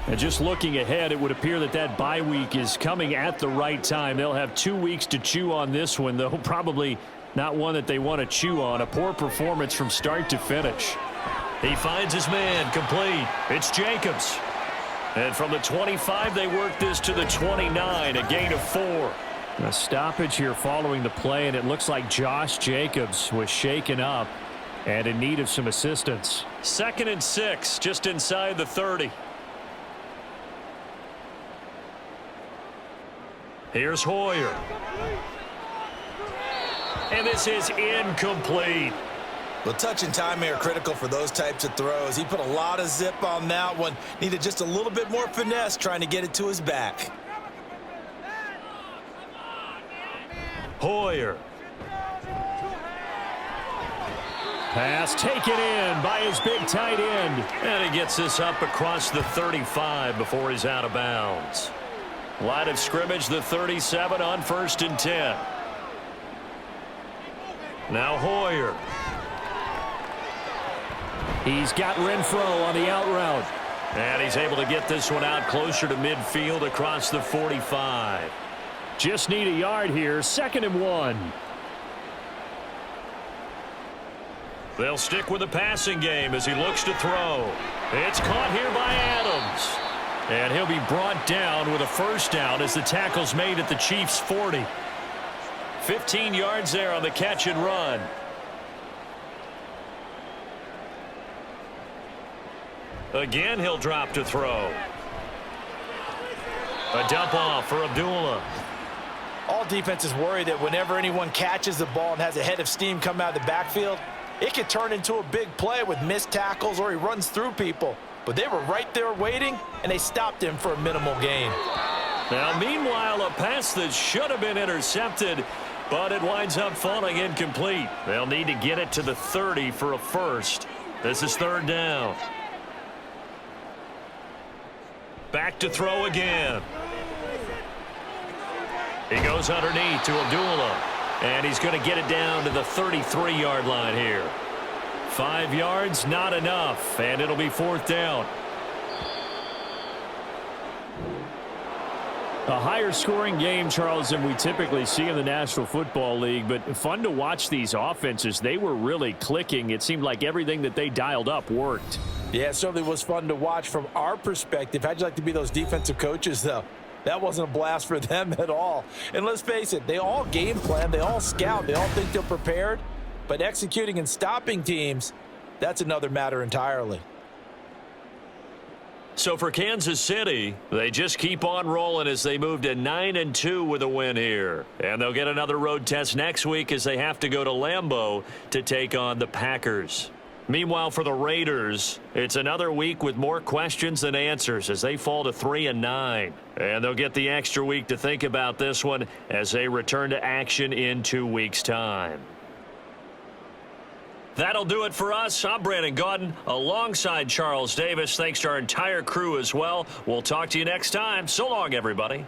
And just looking ahead, it would appear that that bye week is coming at the right time. They'll have 2 weeks to chew on this one, though probably not one that they want to chew on. A poor performance from start to finish. He finds his man complete. It's Jacobs. And from the 25, they work this to the 29, a gain of 4. A stoppage here following the play, and it looks like Josh Jacobs was shaken up and in need of some assistance. 2nd and 6, just inside the 30. Here's Hoyer. And this is incomplete. Well, touch and time are critical for those types of throws. He put a lot of zip on that one. Needed just a little bit more finesse trying to get it to his back. Hoyer. Pass taken in by his big tight end. And he gets this up across the 35 before he's out of bounds. Line of scrimmage, the 37 on 1st and 10. Now Hoyer. He's got Renfro on the out route. And he's able to get this one out closer to midfield across the 45. Just need a yard here. 2nd and 1. They'll stick with the passing game as he looks to throw. It's caught here by Adams. And he'll be brought down with a 1st down as the tackle's made at the Chiefs' 40. 15 yards there on the catch and run. Again, he'll drop to throw. A dump off for Abdullah. All defenses worry that whenever anyone catches the ball and has a head of steam come out of the backfield, it could turn into a big play with missed tackles or he runs through people. But they were right there waiting, and they stopped him for a minimal gain. Now, meanwhile, a pass that should have been intercepted, but it winds up falling incomplete. They'll need to get it to the 30 for a 1st. This is 3rd down. Back to throw again. He goes underneath to Abdullah, and he's going to get it down to the 33-yard line here. 5 yards, not enough, and it'll be 4th down. A higher scoring game, Charles, than we typically see in the National Football League, but fun to watch these offenses. They were really clicking. It seemed like everything that they dialed up worked. Yeah, it certainly was fun to watch from our perspective. How'd you like to be those defensive coaches, though? That wasn't a blast for them at all. And let's face it, they all game plan, they all scout, they all think they're prepared, but executing and stopping teams, that's another matter entirely. So for Kansas City, they just keep on rolling as they move to 9-2 with a win here. And they'll get another road test next week as they have to go to Lambeau to take on the Packers. Meanwhile, for the Raiders, it's another week with more questions than answers as they fall to 3-9. And they'll get the extra week to think about this one as they return to action in 2 weeks' time. That'll do it for us. I'm Brandon Gaudin alongside Charles Davis. Thanks to our entire crew as well. We'll talk to you next time. So long, everybody.